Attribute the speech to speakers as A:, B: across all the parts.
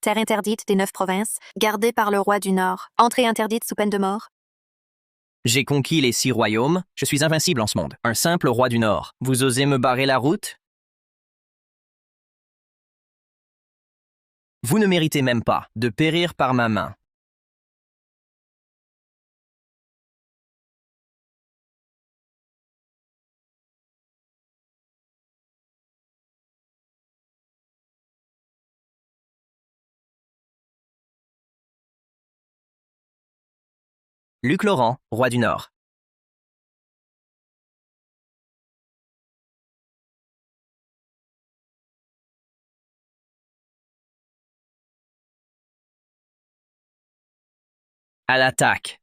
A: terre interdite des 9 provinces, gardée par le roi du Nord. Entrée interdite sous peine de mort.
B: J'ai conquis les 6 royaumes, je suis invincible en ce monde. Un simple roi du Nord. Vous osez me barrer la route? Vous ne méritez même pas de périr par ma main. Luc Laurent, roi du Nord. À l'attaque.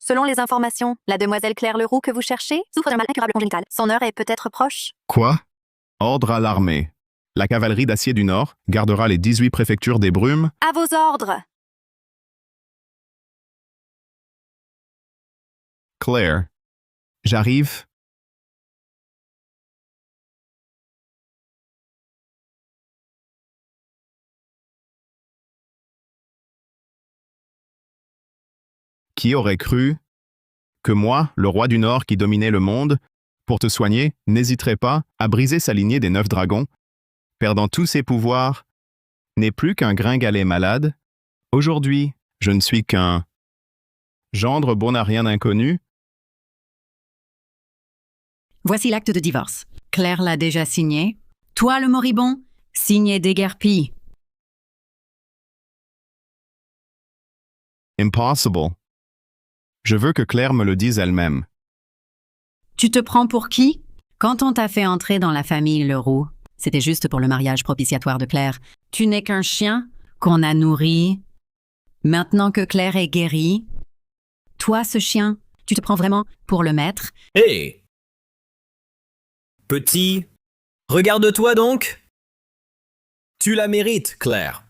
A: Selon les informations, la demoiselle Claire Leroux que vous cherchez souffre d'un mal incurable congénital. Son heure est peut-être proche.
C: Quoi? Ordre à l'armée. La cavalerie d'Acier du Nord gardera les 18 préfectures des Brumes.
A: À vos ordres!
C: Claire. J'arrive. Qui aurait cru que moi, le roi du Nord qui dominait le monde, pour te soigner, n'hésiterait pas à briser sa lignée des 9 dragons, perdant tous ses pouvoirs, n'est plus qu'un gringalet malade. Aujourd'hui, je ne suis qu'un gendre bonarien inconnu.
D: Voici l'acte de divorce. Claire l'a déjà signé. Toi, le moribond, signe et déguerpis.
C: Impossible. Je veux que Claire me le dise elle-même.
D: Tu te prends pour qui? Quand on t'a fait entrer dans la famille Leroux, c'était juste pour le mariage propitiatoire de Claire. Tu n'es qu'un chien qu'on a nourri. Maintenant que Claire est guérie, toi, ce chien, tu te prends vraiment pour le maître?
E: Hé! Petit, regarde-toi donc! Tu la mérites, Claire.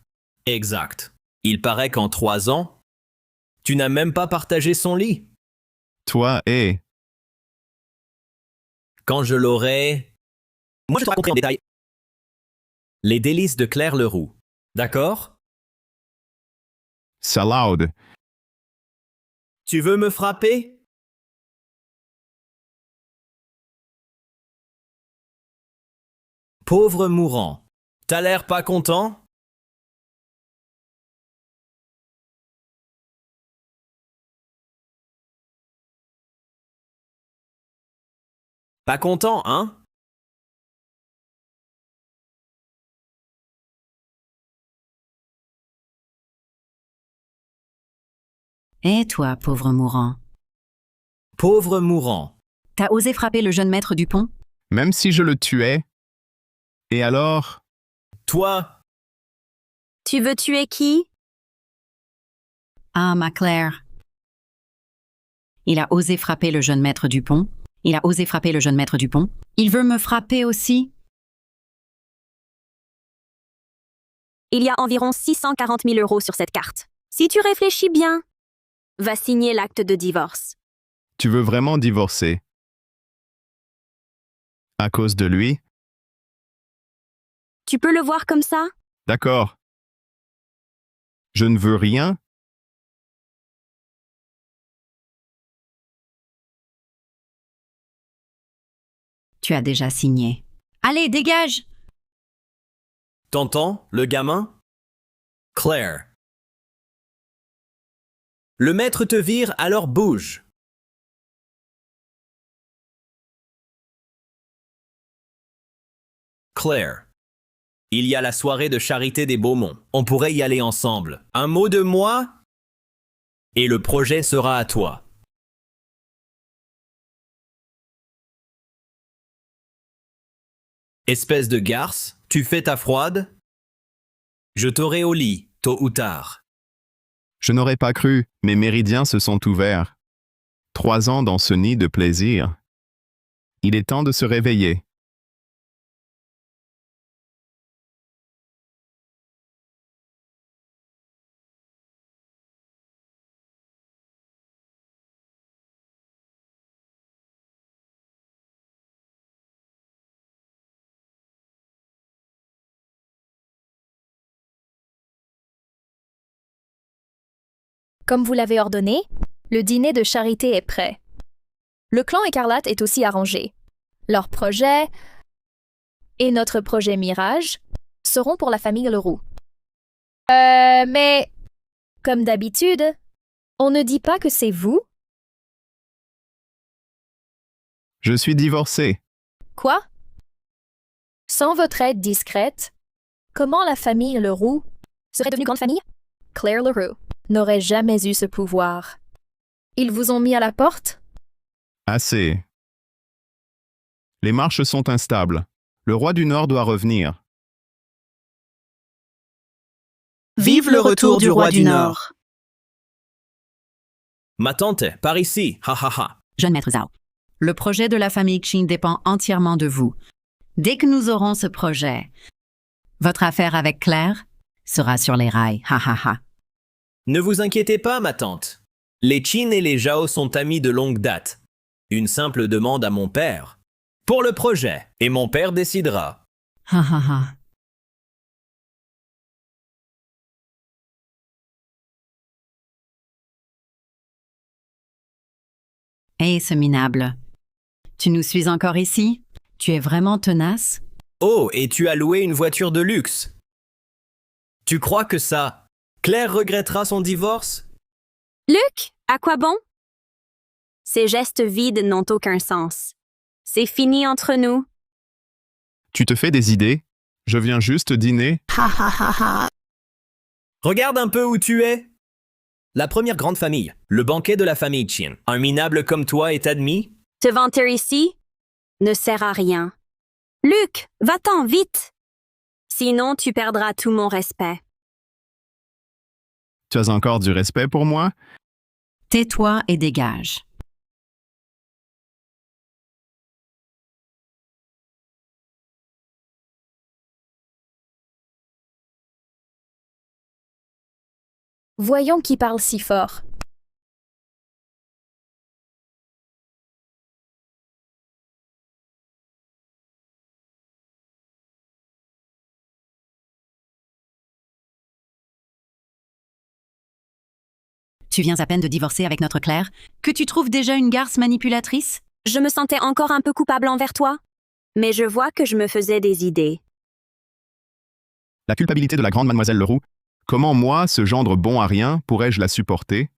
E: Exact. Il paraît qu'en 3 ans, tu n'as même pas partagé son lit.
C: Toi et...
E: Quand je l'aurai... Moi, je te raconterai en détail. Les délices de Claire Leroux. D'accord?
C: Salaude.
E: Tu veux me frapper? Pauvre mourant. T'as l'air pas content? Pas content, hein?
D: Et toi, pauvre mourant,
E: Pauvre mourant.
D: t'as osé frapper le jeune maître du pont?
C: Même si je le tuais. Et alors?
E: Toi,
A: Tu veux tuer qui?
D: Ah, ma Claire. Il a osé frapper le jeune maître du pont. Il a osé frapper le jeune maître du pont. Il veut me frapper aussi.
A: Il y a environ 640 000 € sur cette carte. Si tu réfléchis bien, va signer l'acte de divorce.
C: Tu veux vraiment divorcer? À cause de lui?
A: Tu peux le voir comme ça?
C: D'accord. Je ne veux rien.
D: Tu as déjà signé. Allez, dégage!
E: t'entends, le gamin? Claire. Le maître te vire, alors bouge. Claire. Il y a la soirée de charité des Beaumont. On pourrait y aller ensemble. Un mot de moi et le projet sera à toi. Espèce de garce, tu fais ta froide? Je t'aurai au lit, tôt ou tard.
C: Je n'aurais pas cru, mes méridiens se sont ouverts. 3 ans dans ce nid de plaisir. Il est temps de se réveiller.
F: Comme vous l'avez ordonné, le dîner de charité est prêt. Le clan écarlate est aussi arrangé. Leur projet et notre projet Mirage seront pour la famille Leroux. Mais, comme d'habitude, on ne dit pas que c'est vous?
C: Je suis divorcé.
F: Quoi? Sans votre aide discrète, comment la famille Leroux serait devenue grande famille? Claire Leroux n'aurait jamais eu ce pouvoir. Ils vous ont mis à la porte?
C: Assez. Les marches sont instables. Le roi du Nord doit revenir.
G: Vive le retour du roi du Nord.
E: Ma tante, par ici, ha ha ha.
D: Jeune maître Zhao. Le projet de la famille Qin dépend entièrement de vous. Dès que nous aurons ce projet, votre affaire avec Claire sera sur les rails. Ha ha ha.
E: Ne vous inquiétez pas, ma tante. Les Qin et les Zhao sont amis de longue date. Une simple demande à mon père. Pour le projet, et mon père décidera.
D: Ha ha ha. Hé, ce minable. Tu nous suis encore ici? Tu es vraiment tenace?
E: Oh, et tu as loué une voiture de luxe. Tu crois que ça... Claire regrettera son divorce?
A: Luc, à quoi bon? Ces gestes vides n'ont aucun sens. C'est fini entre nous.
C: Tu te fais des idées? Je viens juste dîner.
G: Ha ha ha ha.
E: Regarde un peu où tu es. La première grande famille, le banquet de la famille Qin. Un minable comme toi est admis?
A: Te vanter ici ne sert à rien. Luc, va-t'en, vite! Sinon, tu perdras tout mon respect.
C: Tu as encore du respect pour moi?
D: Tais-toi et dégage.
F: Voyons qui parle si fort.
D: Tu viens à peine de divorcer avec notre Claire, que tu trouves déjà une garce manipulatrice?
A: Je me sentais encore un peu coupable envers toi, mais je vois que je me faisais des idées.
C: La culpabilité de la grande mademoiselle Leroux. Comment moi, ce gendre bon à rien, pourrais-je la supporter?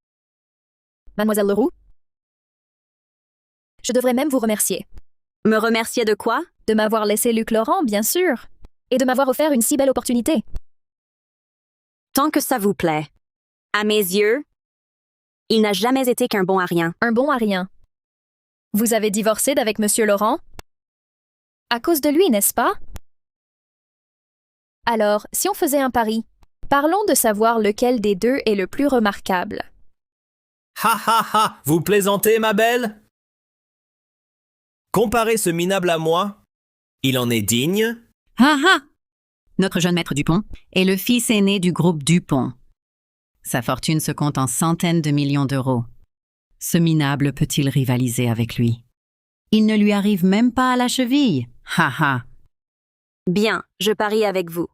F: Mademoiselle Leroux? Je devrais même vous remercier.
A: Me remercier de quoi?
F: De m'avoir laissé Luc Laurent, bien sûr. Et de m'avoir offert une si belle opportunité.
A: Tant que ça vous plaît. À mes yeux, il n'a jamais été qu'un bon à rien.
F: Un bon à rien. Vous avez divorcé d'avec Monsieur Laurent? À cause de lui, n'est-ce pas? Alors, si on faisait un pari, parlons de savoir lequel des deux est le plus remarquable.
E: Ha ha ha! Vous plaisantez, ma belle? Comparez ce minable à moi. Il en est digne?
D: Ah ah! Notre jeune maître Dupont est le fils aîné du groupe Dupont. Sa fortune se compte en centaines de millions d'euros. Ce minable peut-il rivaliser avec lui? Il ne lui arrive même pas à la cheville. Ha ha!
A: Bien, je parie avec vous.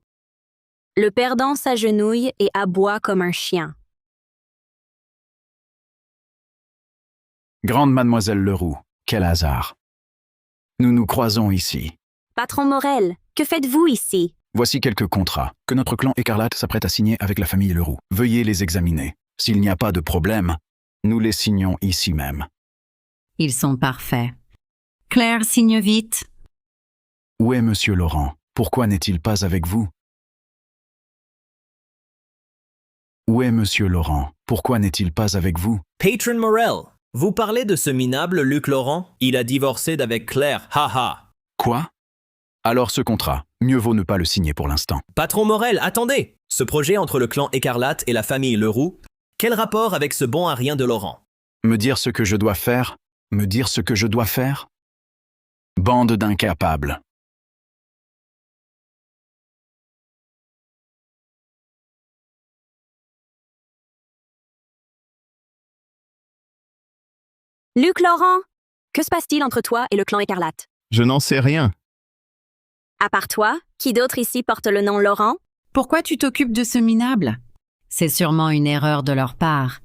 A: Le perdant s'agenouille et aboie comme un chien.
H: Grande mademoiselle Leroux, quel hasard. Nous nous croisons ici.
A: Patron Morel, que faites-vous ici?
H: Voici quelques contrats que notre clan écarlate s'apprête à signer avec la famille Leroux. Veuillez les examiner. S'il n'y a pas de problème, nous les signons ici même.
D: Ils sont parfaits. Claire, signe vite.
H: Où est Monsieur Laurent? Pourquoi n'est-il pas avec vous? Où est Monsieur Laurent? Pourquoi n'est-il pas avec vous?
E: Patron Morel, vous parlez de ce minable Luc Laurent? Il a divorcé d'avec Claire, ha ha!
H: Quoi? Alors ce contrat, mieux vaut ne pas le signer pour l'instant.
E: Patron Morel, attendez! Ce projet entre le clan Écarlate et la famille Leroux, quel rapport avec ce bon à rien de Laurent?
H: Me dire ce que je dois faire? Me dire ce que je dois faire? Bande d'incapables.
A: Luc Laurent, que se passe-t-il entre toi et le clan Écarlate?
C: Je n'en sais rien.
A: À part toi, qui d'autre ici porte le nom Laurent?
D: Pourquoi tu t'occupes de ce minable? C'est sûrement une erreur de leur part.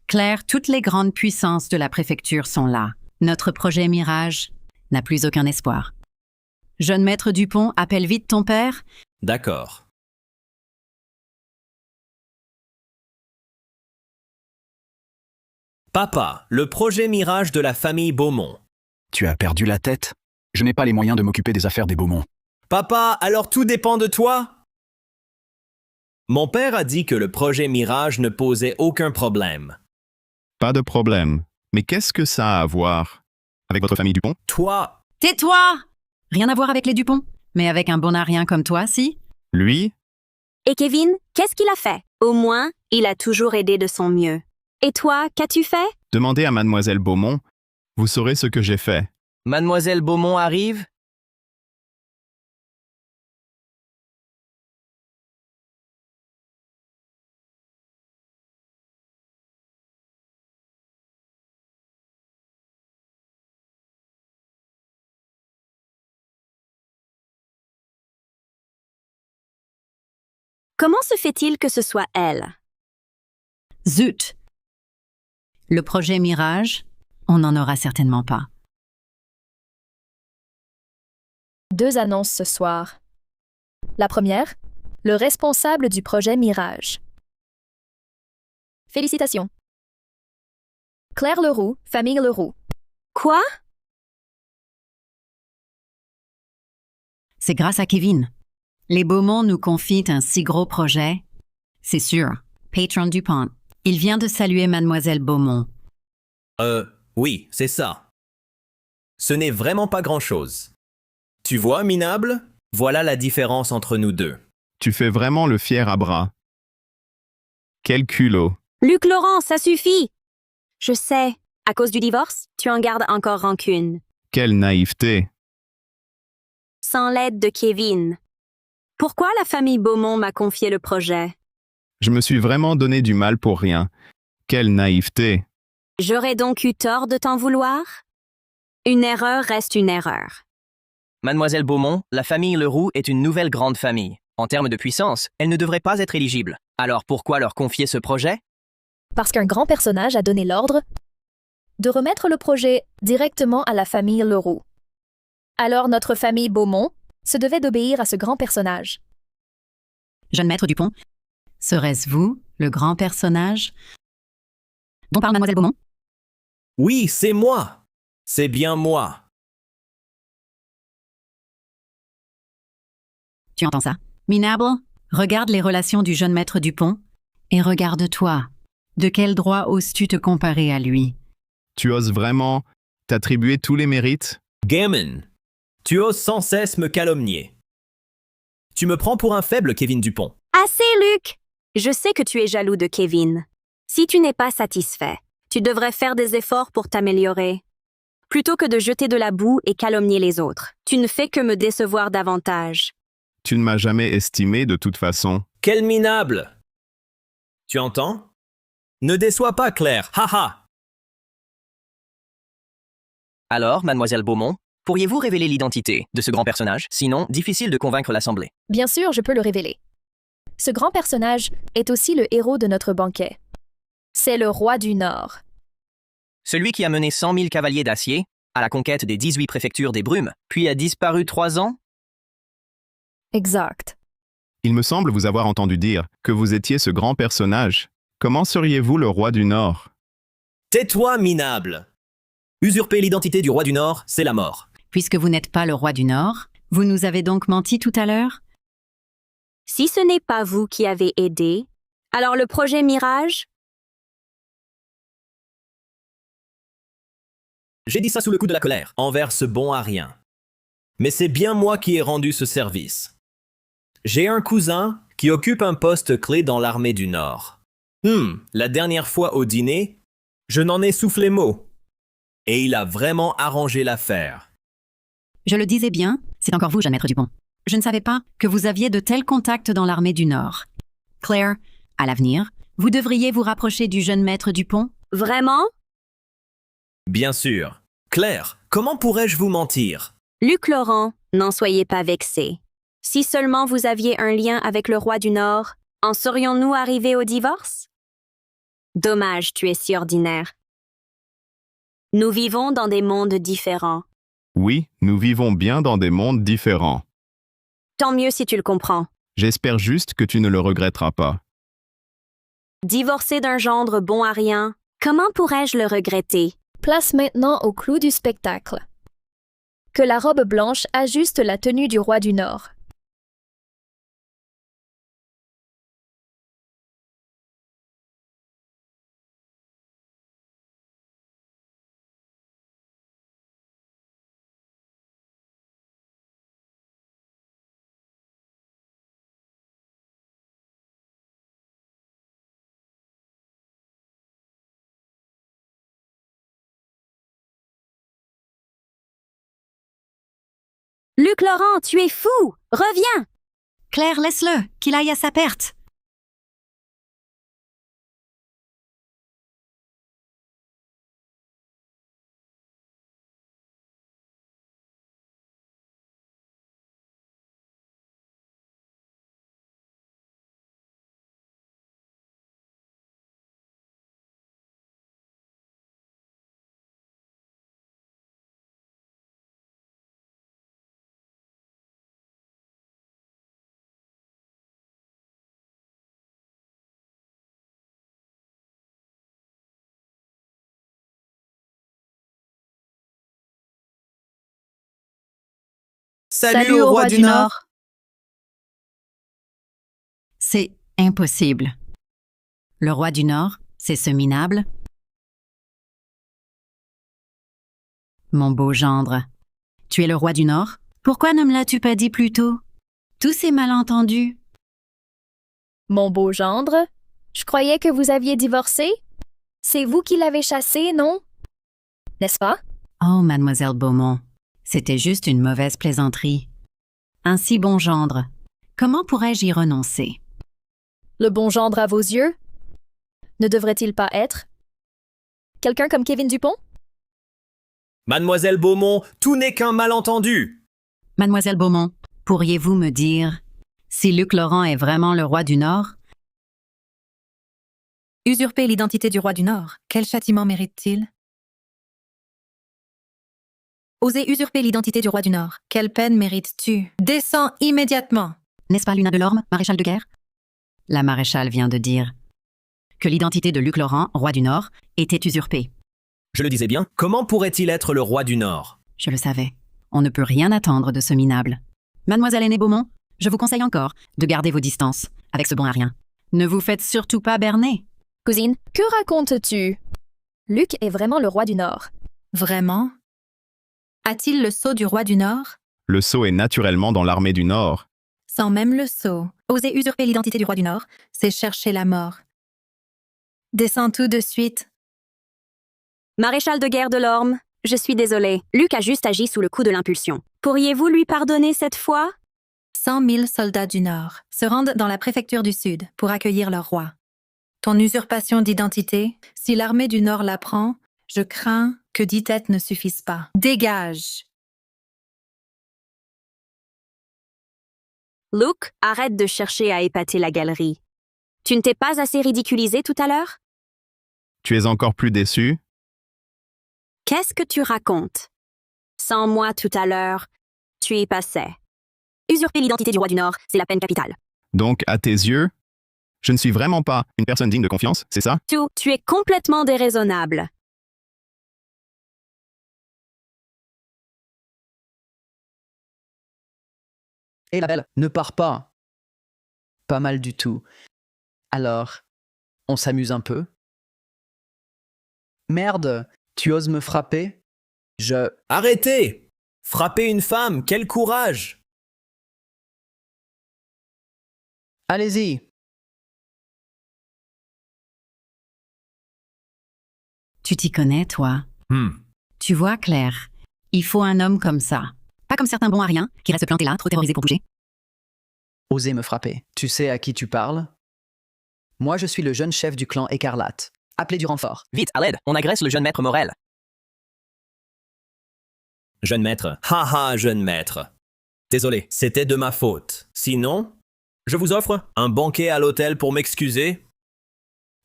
D: Claire, toutes les grandes puissances de la préfecture sont là. Notre projet Mirage n'a plus aucun espoir. Jeune maître Dupont, appelle vite ton père.
E: D'accord. Papa, le projet Mirage de la famille Beaumont.
H: Tu as perdu la tête? Je n'ai pas les moyens de m'occuper des affaires des Beaumont.
E: Papa, alors tout dépend de toi? Mon père a dit que le projet Mirage ne posait aucun problème.
C: Pas de problème. Mais qu'est-ce que ça a à voir avec votre famille Dupont?
E: Toi,
D: Tais-toi! Rien à voir avec les Dupont, mais avec un bon à rien comme toi, si?
C: Lui?
A: Et Kevin, qu'est-ce qu'il a fait? Au moins, il a toujours aidé de son mieux. Et toi, qu'as-tu fait?
C: Demandez à mademoiselle Beaumont. Vous saurez ce que j'ai fait.
B: Mademoiselle Beaumont arrive?
A: Comment se fait-il que ce soit elle?
D: Zut! Le projet Mirage, on n'en aura certainement pas.
F: 2 annonces ce soir. La première, le responsable du projet Mirage. Félicitations. Claire Leroux, famille Leroux.
A: Quoi?
D: C'est grâce à Kevin. Les Beaumont nous confient un si gros projet. C'est sûr. Patron Dupont. Il vient de saluer mademoiselle Beaumont.
E: oui, c'est ça. Ce n'est vraiment pas grand-chose. Tu vois, minable? Voilà la différence entre nous deux.
C: Tu fais vraiment le fier à bras. Quel culot.
A: Luc Laurent, ça suffit! Je sais, à cause du divorce, tu en gardes encore rancune.
C: Quelle naïveté.
A: Sans l'aide de Kevin. Pourquoi la famille Beaumont m'a confié le projet?
C: Je me suis vraiment donné du mal pour rien. Quelle naïveté.
A: J'aurais donc eu tort de t'en vouloir? Une erreur reste une erreur.
B: Mademoiselle Beaumont, la famille Leroux est une nouvelle grande famille. En termes de puissance, elle ne devrait pas être éligible. Alors pourquoi leur confier ce projet?
F: Parce qu'un grand personnage a donné l'ordre de remettre le projet directement à la famille Leroux. Alors notre famille Beaumont se devait d'obéir à ce grand personnage.
D: Jeune maître Dupont, serait-ce vous, le grand personnage dont parle mademoiselle Beaumont?
E: Oui, c'est moi. C'est bien moi.
D: Tu entends ça? Minable, regarde les relations du jeune maître Dupont et regarde-toi. De quel droit oses-tu te comparer à lui?
C: Tu oses vraiment t'attribuer tous les mérites?
E: Gammon, tu oses sans cesse me calomnier. Tu me prends pour un faible, Kevin Dupont.
A: Assez, Luc! Je sais que tu es jaloux de Kevin. Si tu n'es pas satisfait, tu devrais faire des efforts pour t'améliorer. Plutôt que de jeter de la boue et calomnier les autres, tu ne fais que me décevoir davantage.
C: Tu ne m'as jamais estimé de toute façon.
E: Quel minable! Tu entends? Ne déçois pas, Claire, haha!
B: Alors, mademoiselle Beaumont, pourriez-vous révéler l'identité de ce grand personnage? Sinon, difficile de convaincre l'Assemblée.
F: Bien sûr, je peux le révéler. Ce grand personnage est aussi le héros de notre banquet. C'est le roi du Nord.
B: Celui qui a mené 100 000 cavaliers d'acier à la conquête des 18 préfectures des Brumes, puis a disparu 3 ans?
F: Exact.
C: Il me semble vous avoir entendu dire que vous étiez ce grand personnage. Comment seriez-vous le roi du Nord?
E: Tais-toi, minable! Usurper l'identité du roi du Nord, c'est la mort.
D: Puisque vous n'êtes pas le roi du Nord, vous nous avez donc menti tout à l'heure?
A: Si ce n'est pas vous qui avez aidé, alors le projet Mirage?
E: J'ai dit ça sous le coup de la colère, envers ce bon à rien. Mais c'est bien moi qui ai rendu ce service. J'ai un cousin qui occupe un poste clé dans l'armée du Nord. La dernière fois au dîner, je n'en ai soufflé mot. Et il a vraiment arrangé l'affaire.
D: Je le disais bien, c'est encore vous, jeune maître Dupont. Je ne savais pas que vous aviez de tels contacts dans l'armée du Nord. Claire, à l'avenir, vous devriez vous rapprocher du jeune maître Dupont.
A: Vraiment?
E: Bien sûr. Claire, comment pourrais-je vous mentir?
A: Luc Laurent, n'en soyez pas vexé. Si seulement vous aviez un lien avec le roi du Nord, en serions-nous arrivés au divorce? Dommage, tu es si ordinaire. Nous vivons dans des mondes différents.
C: Oui, nous vivons bien dans des mondes différents.
A: Tant mieux si tu le comprends.
C: J'espère juste que tu ne le regretteras pas.
A: Divorcer d'un gendre bon à rien, comment pourrais-je le regretter?
F: Place maintenant au clou du spectacle. Que la robe blanche ajuste la tenue du roi du Nord.
A: Luc Laurent, tu es fou! Reviens!
D: Claire, laisse-le, qu'il aille à sa perte.
G: Salut au roi du Nord.
D: C'est impossible. Le roi du Nord, c'est ce minable. Mon beau gendre, tu es le roi du Nord? Pourquoi ne me l'as-tu pas dit plus tôt? Tous ces malentendus.
F: Mon beau gendre, je croyais que vous aviez divorcé. C'est vous qui l'avez chassé, non? N'est-ce pas?
D: Oh, mademoiselle Beaumont, c'était juste une mauvaise plaisanterie. Un si bon gendre, comment pourrais-je y renoncer?
F: Le bon gendre à vos yeux? Ne devrait-il pas être? Quelqu'un comme Kevin Dupont?
E: Mademoiselle Beaumont, tout n'est qu'un malentendu.
D: Mademoiselle Beaumont, pourriez-vous me dire si Luc Laurent est vraiment le roi du Nord?
I: Usurper l'identité du roi du Nord, quel châtiment mérite-t-il? Oser usurper l'identité du roi du Nord, quelle peine mérites-tu? Descends immédiatement!
D: N'est-ce pas Luna Delorme, maréchal de guerre? La maréchale vient de dire que l'identité de Luc Laurent, roi du Nord, était usurpée.
E: Je le disais bien, comment pourrait-il être le roi du Nord?
D: Je le savais. On ne peut rien attendre de ce minable. Mademoiselle Aînée Beaumont, je vous conseille encore de garder vos distances avec ce bon à rien. Ne vous faites surtout pas berner.
F: Cousine, que racontes-tu? Luc est vraiment le roi du Nord.
I: Vraiment? A-t-il le sceau du roi du Nord?
C: Le sceau est naturellement dans l'armée du Nord.
I: Sans même le sceau. Oser usurper l'identité du roi du Nord, c'est chercher la mort. Descends tout de suite.
A: Maréchal de guerre de l'Orme, je suis désolée. Luc a juste agi sous le coup de l'impulsion. Pourriez-vous lui pardonner cette fois?
I: 100 000 soldats du Nord se rendent dans la préfecture du Sud pour accueillir leur roi. Ton usurpation d'identité, si l'armée du Nord l'apprend, je crains que 10 têtes ne suffisent pas. Dégage!
A: Luke, arrête de chercher à épater la galerie. Tu ne t'es pas assez ridiculisé tout à l'heure?
C: Tu es encore plus déçu?
A: Qu'est-ce que tu racontes? Sans moi tout à l'heure, tu y passais. Usurper l'identité du roi du Nord, c'est la peine capitale.
C: Donc, à tes yeux, je ne suis vraiment pas une personne digne de confiance, c'est ça?
A: Tu es complètement déraisonnable.
J: Et la belle ne part pas. Pas mal du tout. Alors, on s'amuse un peu. Merde, tu oses me frapper?
E: Arrêtez! Frapper une femme, quel courage!
J: Allez-y.
D: Tu t'y connais, toi? Tu vois, Claire, il faut un homme comme ça. Pas comme certains bons à rien, qui restent plantés là, trop terrorisés pour bouger.
J: Osez me frapper. Tu sais à qui tu parles? Moi, je suis le jeune chef du clan Écarlate. Appelez du renfort.
B: Vite, à l'aide, on agresse le jeune maître Morel.
E: Jeune maître. Haha, jeune maître. Désolé, c'était de ma faute. Sinon, je vous offre un banquet à l'hôtel pour m'excuser.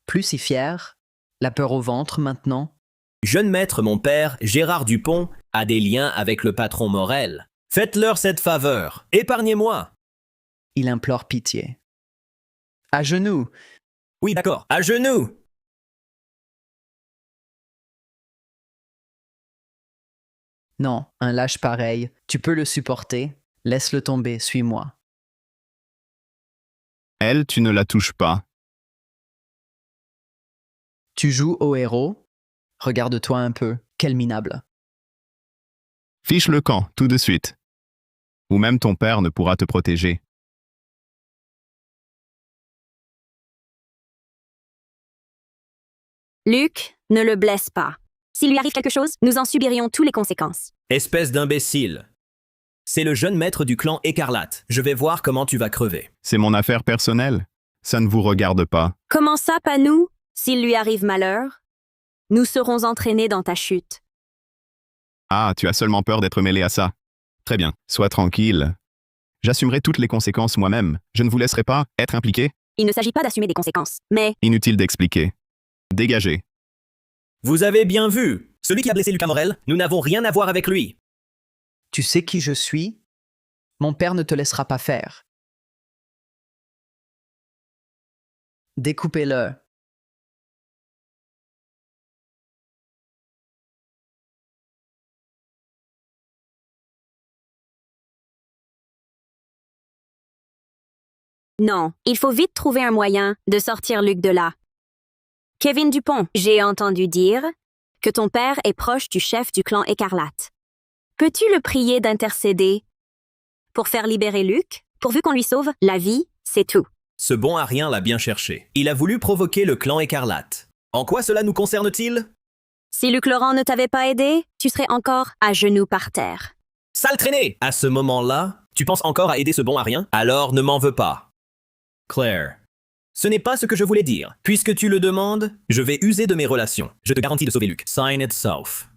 J: Plus si fier. La peur au ventre maintenant.
E: Jeune maître, mon père, Gérard Dupont, a des liens avec le patron Morel. Faites-leur cette faveur. Épargnez-moi.
J: Il implore pitié. À genoux.
E: Oui, d'accord. À genoux.
J: Non, un lâche pareil. Tu peux le supporter. Laisse-le tomber, suis-moi.
C: Elle, tu ne la touches pas.
J: Tu joues au héros? Regarde-toi un peu. Quel minable.
C: Fiche le camp, tout de suite. Ou même ton père ne pourra te protéger.
A: Luc, ne le blesse pas. S'il lui arrive quelque chose, nous en subirions tous les conséquences.
E: Espèce d'imbécile. C'est le jeune maître du clan Écarlate. Je vais voir comment tu vas crever.
C: C'est mon affaire personnelle. Ça ne vous regarde pas.
A: Comment ça, pas nous? S'il lui arrive malheur, nous serons entraînés dans ta chute.
C: Ah, tu as seulement peur d'être mêlé à ça. Très bien, sois tranquille. J'assumerai toutes les conséquences moi-même. Je ne vous laisserai pas être impliqué.
A: Il ne s'agit pas d'assumer des conséquences, mais
C: Inutile d'expliquer. Dégagez.
E: Vous avez bien vu. Celui qui a blessé Lucas Morel, nous n'avons rien à voir avec lui.
J: Tu sais qui je suis? Mon père ne te laissera pas faire. Découpez-le.
A: non, il faut vite trouver un moyen de sortir Luc de là. Kevin Dupont, j'ai entendu dire que ton père est proche du chef du clan Écarlate. Peux-tu le prier d'intercéder pour faire libérer Luc, pourvu qu'on lui sauve la vie, c'est tout.
E: Ce bon à rien l'a bien cherché. Il a voulu provoquer le clan Écarlate. En quoi cela nous concerne-t-il?
A: Si Luc Laurent ne t'avait pas aidé, tu serais encore à genoux par terre.
E: Sale traînée! À ce moment-là, tu penses encore à aider ce bon à rien? Alors ne m'en veux pas. Claire, ce n'est pas ce que je voulais dire. Puisque tu le demandes, je vais user de mes relations. Je te garantis de sauver Luc. Sign itself.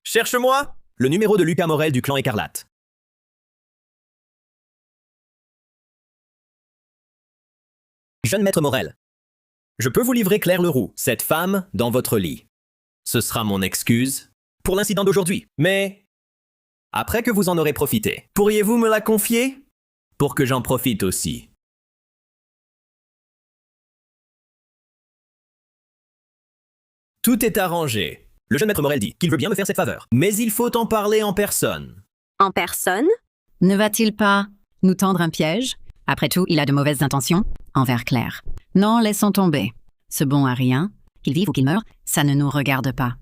E: Cherche-moi le numéro de Lucas Morel du clan Écarlate. Jeune maître Morel, je peux vous livrer Claire Leroux, cette femme, dans votre lit. Ce sera mon excuse pour l'incident d'aujourd'hui. Mais après que vous en aurez profité, pourriez-vous me la confier? Pour que j'en profite aussi. Tout est arrangé. Le jeune maître Morel dit qu'il veut bien me faire cette faveur, mais il faut en parler en personne.
A: En personne?
D: Ne va-t-il pas nous tendre un piège? Après tout, il a de mauvaises intentions envers Claire. Non, laissons tomber. Ce bon à rien, qu'il vive ou qu'il meure, ça ne nous regarde pas.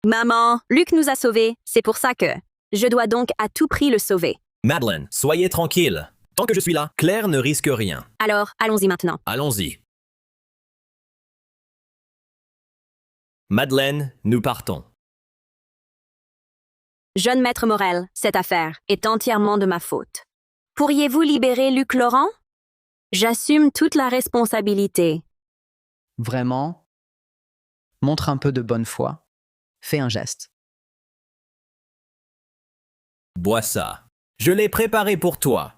A: Maman, Luc nous a sauvés, c'est pour ça que je dois donc à tout prix le sauver.
E: Madeleine, soyez tranquille. Tant que je suis là, Claire ne risque rien.
A: Alors, allons-y maintenant.
E: Allons-y. Madeleine, nous partons.
A: Jeune maître Morel, cette affaire est entièrement de ma faute. Pourriez-vous libérer Luc Laurent? J'assume toute la responsabilité.
J: Vraiment? Montre un peu de bonne foi. Fais un geste.
E: Bois ça. Je l'ai préparé pour toi.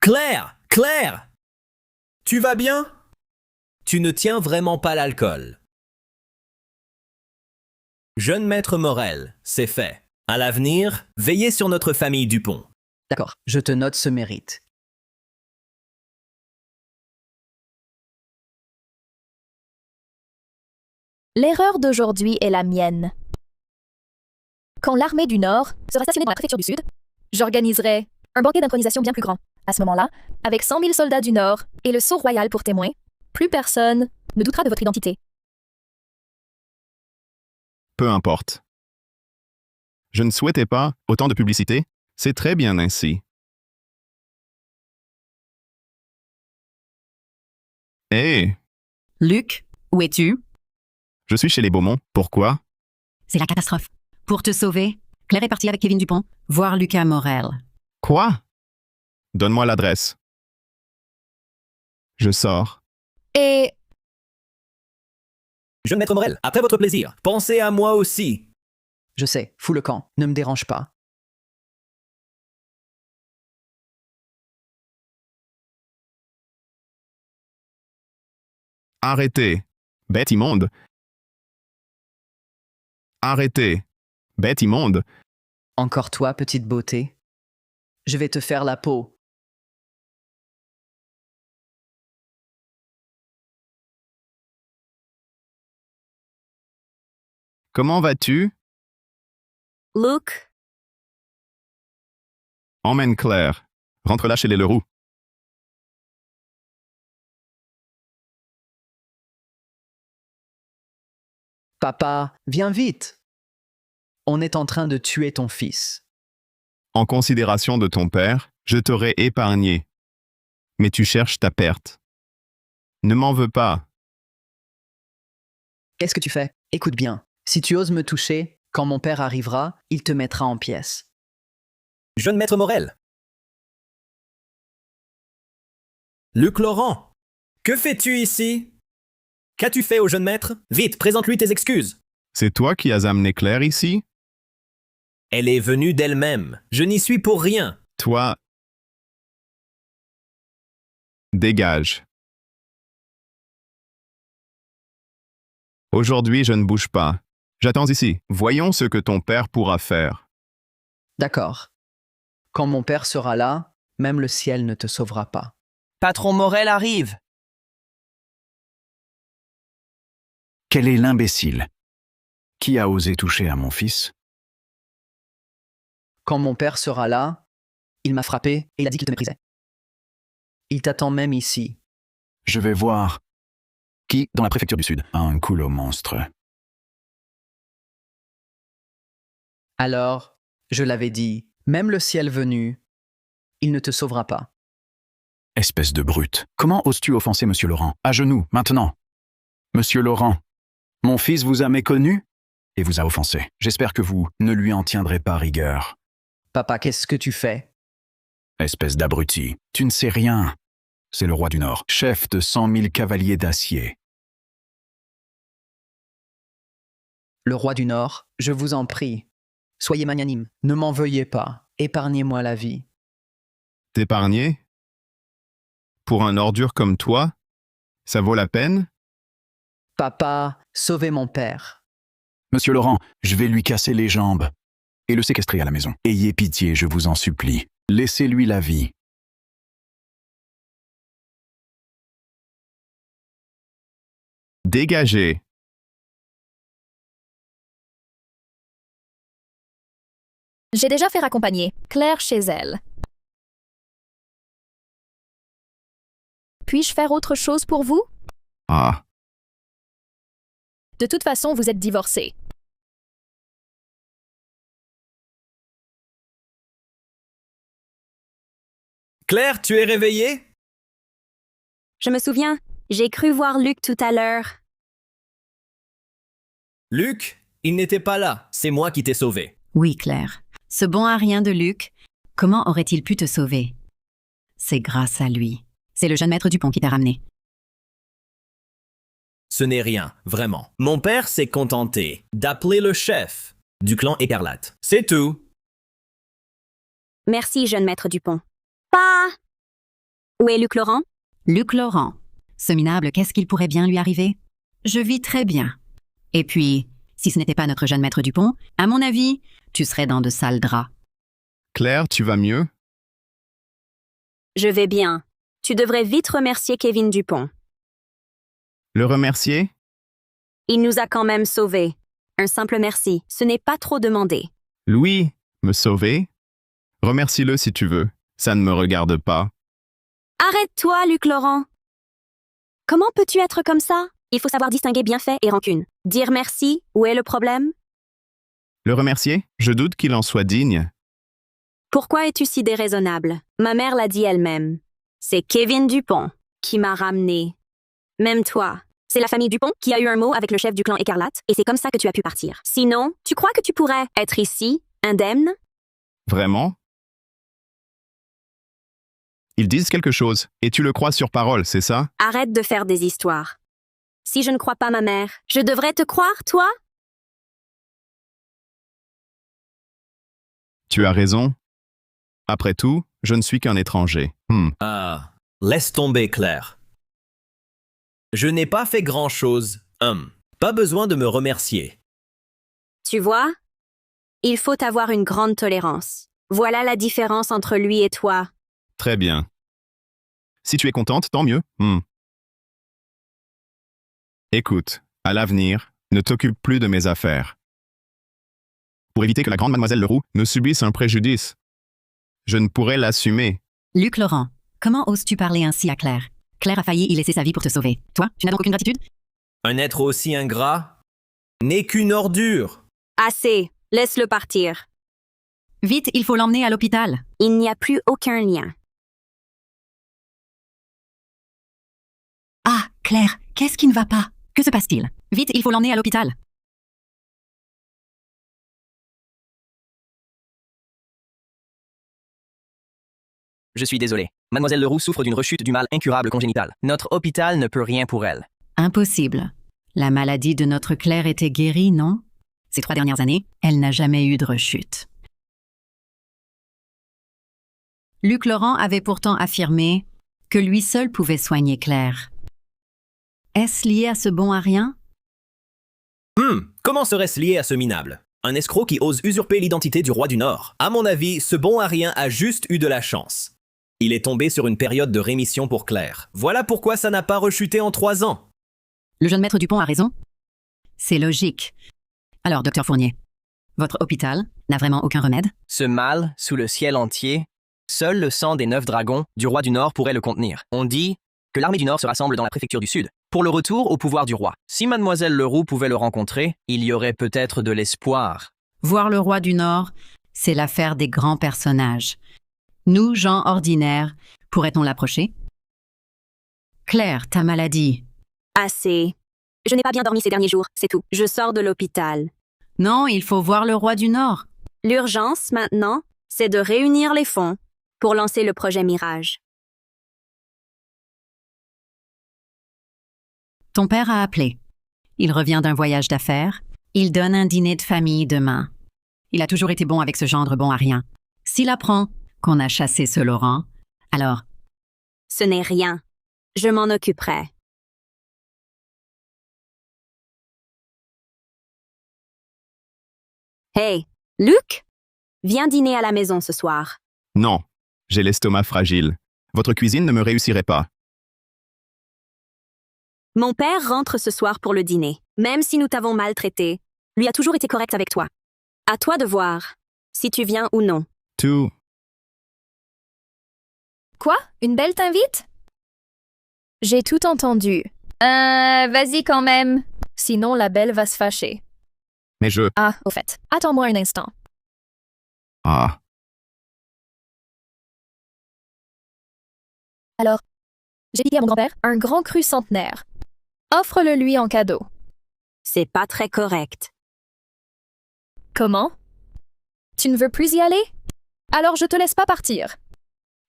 E: Claire! Claire! Tu vas bien? Tu ne tiens vraiment pas l'alcool. Jeune maître Morel, c'est fait. À l'avenir, veillez sur notre famille Dupont.
J: D'accord, je te note ce mérite.
F: L'erreur d'aujourd'hui est la mienne. Quand l'armée du Nord sera stationnée dans la préfecture du Sud, j'organiserai un banquet d'intronisation bien plus grand. À ce moment-là, avec 100 000 soldats du Nord et le sceau royal pour témoin, plus personne ne doutera de votre identité.
C: Peu importe. Je ne souhaitais pas autant de publicité. C'est très bien ainsi. Hé,
D: Luc, où es-tu?
C: je suis chez les Beaumont. Pourquoi?
D: C'est la catastrophe. Pour te sauver, Claire est partie avec Kevin Dupont voir Lucas Morel.
C: Quoi? Donne-moi l'adresse. Je sors.
F: Et
E: Jeune maître Morel, après votre plaisir, pensez à moi aussi.
J: Je sais, fous le camp, ne me dérange pas.
C: Arrêtez. Bête immonde. Arrêtez. Bête immonde.
J: Encore toi, petite beauté. Je vais te faire la peau.
C: Comment vas-tu?
A: Luke,
C: Emmène Claire. Rentre là chez les Leroux.
J: Papa, viens vite. On est en train de tuer ton fils.
C: En considération de ton père, je t'aurais épargné. Mais tu cherches ta perte. Ne m'en veux pas.
J: Qu'est-ce que tu fais? Écoute bien. Si tu oses me toucher, quand mon père arrivera, il te mettra en pièces.
E: Jeune maître Morel. Luc Laurent, que fais-tu ici? Qu'as-tu fait au jeune maître? Vite, présente-lui tes excuses.
C: C'est toi qui as amené Claire ici?
E: Elle est venue d'elle-même. Je n'y suis pour rien.
C: Toi... Dégage. Aujourd'hui, je ne bouge pas. J'attends ici. Voyons ce que ton père pourra faire.
J: D'accord. Quand mon père sera là, même le ciel ne te sauvera pas.
B: Patron Morel arrive.
H: Quel est l'imbécile? Qui a osé toucher à mon fils?
J: Quand mon père sera là, il m'a frappé et il a dit qu'il te méprisait. Il t'attend même ici.
H: Je vais voir. Qui, dans la préfecture du Sud, a un culot monstre?
J: Alors, je l'avais dit, même le ciel venu, il ne te sauvera pas.
H: Espèce de brute. Comment oses-tu offenser Monsieur Laurent? À genoux, maintenant. Monsieur Laurent, mon fils vous a méconnu et vous a offensé. J'espère que vous ne lui en tiendrez pas rigueur.
J: Papa, qu'est-ce que tu fais?
H: Espèce d'abruti. Tu ne sais rien. C'est le roi du Nord, chef de 100 000 cavaliers d'acier.
J: Le roi du Nord, je vous en prie. Soyez magnanime. Ne m'en veuillez pas. Épargnez-moi la vie.
C: T'épargner? Pour un ordure comme toi? Ça vaut la peine?
J: Papa, sauvez mon père.
H: Monsieur Laurent, je vais lui casser les jambes et le séquestrer à la maison. Ayez pitié, je vous en supplie. Laissez-lui la vie.
C: Dégagez.
F: j'ai déjà fait raccompagner Claire chez elle. Puis-je faire autre chose pour vous?
C: Ah,
F: De toute façon, vous êtes divorcés.
E: Claire, tu es réveillée?
A: je me souviens, j'ai cru voir Luc tout à l'heure.
E: Luc, il n'était pas là. C'est moi qui t'ai sauvé.
D: Oui, Claire. Ce bon à rien de Luc, comment aurait-il pu te sauver? C'est grâce à lui. C'est le jeune maître Dupont qui t'a ramené.
E: Ce n'est rien, vraiment. Mon père s'est contenté d'appeler le chef du clan écarlate. C'est tout.
A: Merci, jeune maître Dupont. Pas. Où est Luc Laurent?
D: Luc Laurent. Ce minable, qu'est-ce qu'il pourrait bien lui arriver? Je vis très bien. Et puis, si ce n'était pas notre jeune maître Dupont, à mon avis, tu serais dans de sales draps.
C: Claire, tu vas mieux?
A: Je vais bien. Tu devrais vite remercier Kevin Dupont.
C: Le remercier?
A: Il nous a quand même sauvés. Un simple merci, ce n'est pas trop demandé.
C: Louis, me sauver? Remercie-le si tu veux. Ça ne me regarde pas.
A: Arrête-toi, Luc Laurent. Comment peux-tu être comme ça? Il faut savoir distinguer bienfait et rancune. Dire merci, où est le problème?
C: Le remercier? Je doute qu'il en soit digne.
A: Pourquoi es-tu si déraisonnable? Ma mère l'a dit elle-même. C'est Kevin Dupont qui m'a ramené. Même toi. C'est la famille Dupont qui a eu un mot avec le chef du clan Écarlate, et c'est comme ça que tu as pu partir. Sinon, tu crois que tu pourrais être ici, indemne?
C: Vraiment? Ils disent quelque chose, et tu le crois sur parole, c'est ça?
A: Arrête de faire des histoires. Si je ne crois pas ma mère, je devrais te croire, toi?
C: Tu as raison. Après tout, je ne suis qu'un étranger.
E: Ah, laisse tomber, Claire. Je n'ai pas fait grand-chose. Pas besoin de me remercier.
A: Tu vois? Il faut avoir une grande tolérance. Voilà la différence entre lui et toi.
C: Très bien. Si tu es contente, tant mieux. Écoute, à l'avenir, ne t'occupe plus de mes affaires. Pour éviter que la grande mademoiselle Leroux ne subisse un préjudice. Je ne pourrais l'assumer.
D: Luc Laurent, comment oses-tu parler ainsi à Claire? Claire a failli y laisser sa vie pour te sauver. Toi, tu n'as donc aucune gratitude?
E: Un être aussi ingrat n'est qu'une ordure.
A: Assez, laisse-le partir.
D: Vite, il faut l'emmener à l'hôpital.
A: Il n'y a plus aucun lien.
D: Ah, Claire, qu'est-ce qui ne va pas? Que se passe-t-il? Vite, il faut l'emmener à l'hôpital.
B: Je suis désolé. Mademoiselle Leroux souffre d'une rechute du mal incurable congénital. Notre hôpital ne peut rien pour elle.
D: Impossible. La maladie de notre Claire était guérie, non? Ces 3 dernières années, elle n'a jamais eu de rechute. Luc Laurent avait pourtant affirmé que lui seul pouvait soigner Claire. Est-ce lié à ce bon à rien?
E: Comment serait-ce lié à ce minable? Un escroc qui ose usurper l'identité du roi du Nord. À mon avis, ce bon à rien a juste eu de la chance. Il est tombé sur une période de rémission pour Claire. Voilà pourquoi ça n'a pas rechuté en 3 ans.
D: Le jeune maître Dupont a raison. C'est logique. Alors, docteur Fournier, votre hôpital n'a vraiment aucun remède?
B: Ce mal, sous le ciel entier, seul le sang des 9 dragons du roi du Nord pourrait le contenir. On dit que l'armée du Nord se rassemble dans la préfecture du Sud pour le retour au pouvoir du roi. Si mademoiselle Leroux pouvait le rencontrer, il y aurait peut-être de l'espoir.
D: Voir le roi du Nord, c'est l'affaire des grands personnages. Nous, gens ordinaires, pourrait-on l'approcher? Claire, ta maladie.
A: Assez. Je n'ai pas bien dormi ces derniers jours, c'est tout. Je sors de l'hôpital.
D: Non, il faut voir le roi du Nord.
A: L'urgence, maintenant, c'est de réunir les fonds pour lancer le projet Mirage.
D: Ton père a appelé. Il revient d'un voyage d'affaires. Il donne un dîner de famille demain. Il a toujours été bon avec ce gendre bon à rien. S'il apprend qu'on a chassé ce Laurent, alors...
A: Ce n'est rien. Je m'en occuperai. Hey, Luc? Viens dîner à la maison ce soir.
C: Non, j'ai l'estomac fragile. Votre cuisine ne me réussirait pas.
A: Mon père rentre ce soir pour le dîner. Même si nous t'avons maltraité, lui a toujours été correct avec toi. À toi de voir si tu viens ou non.
C: Tout.
F: Quoi? Une belle t'invite? J'ai tout entendu. Vas-y quand même. Sinon, la belle va se fâcher.
C: Mais je...
F: Ah, au fait. Attends-moi un instant.
C: Ah.
F: Alors, j'ai dit à mon grand-père un grand cru centenaire. Offre-le lui en cadeau.
A: C'est pas très correct.
F: Comment? Tu ne veux plus y aller? Alors je te laisse pas partir.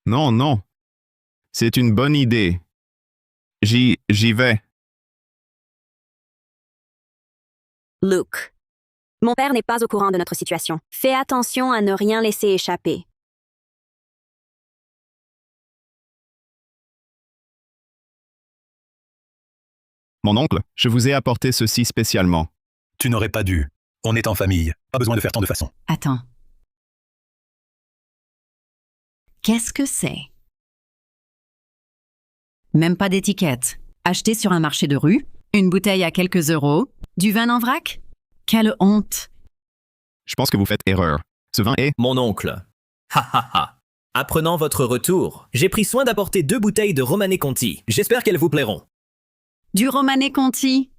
C: Non, non. C'est une bonne idée. J'y vais.
A: Luke. Mon père n'est pas au courant de notre situation. Fais attention à ne rien laisser échapper.
C: Mon oncle, je vous ai apporté ceci spécialement.
K: Tu n'aurais pas dû. On est en famille. Pas besoin de faire tant de façons.
D: Attends. Qu'est-ce que c'est? Même pas d'étiquette. Acheté sur un marché de rue, une bouteille à quelques euros, du vin en vrac? Quelle honte!
C: Je pense que vous faites erreur. Ce vin est...
E: Mon oncle. Ha ha ha. Apprenant votre retour, j'ai pris soin d'apporter 2 bouteilles de Romanée Conti. J'espère qu'elles vous plairont.
D: Du Romanée Conti.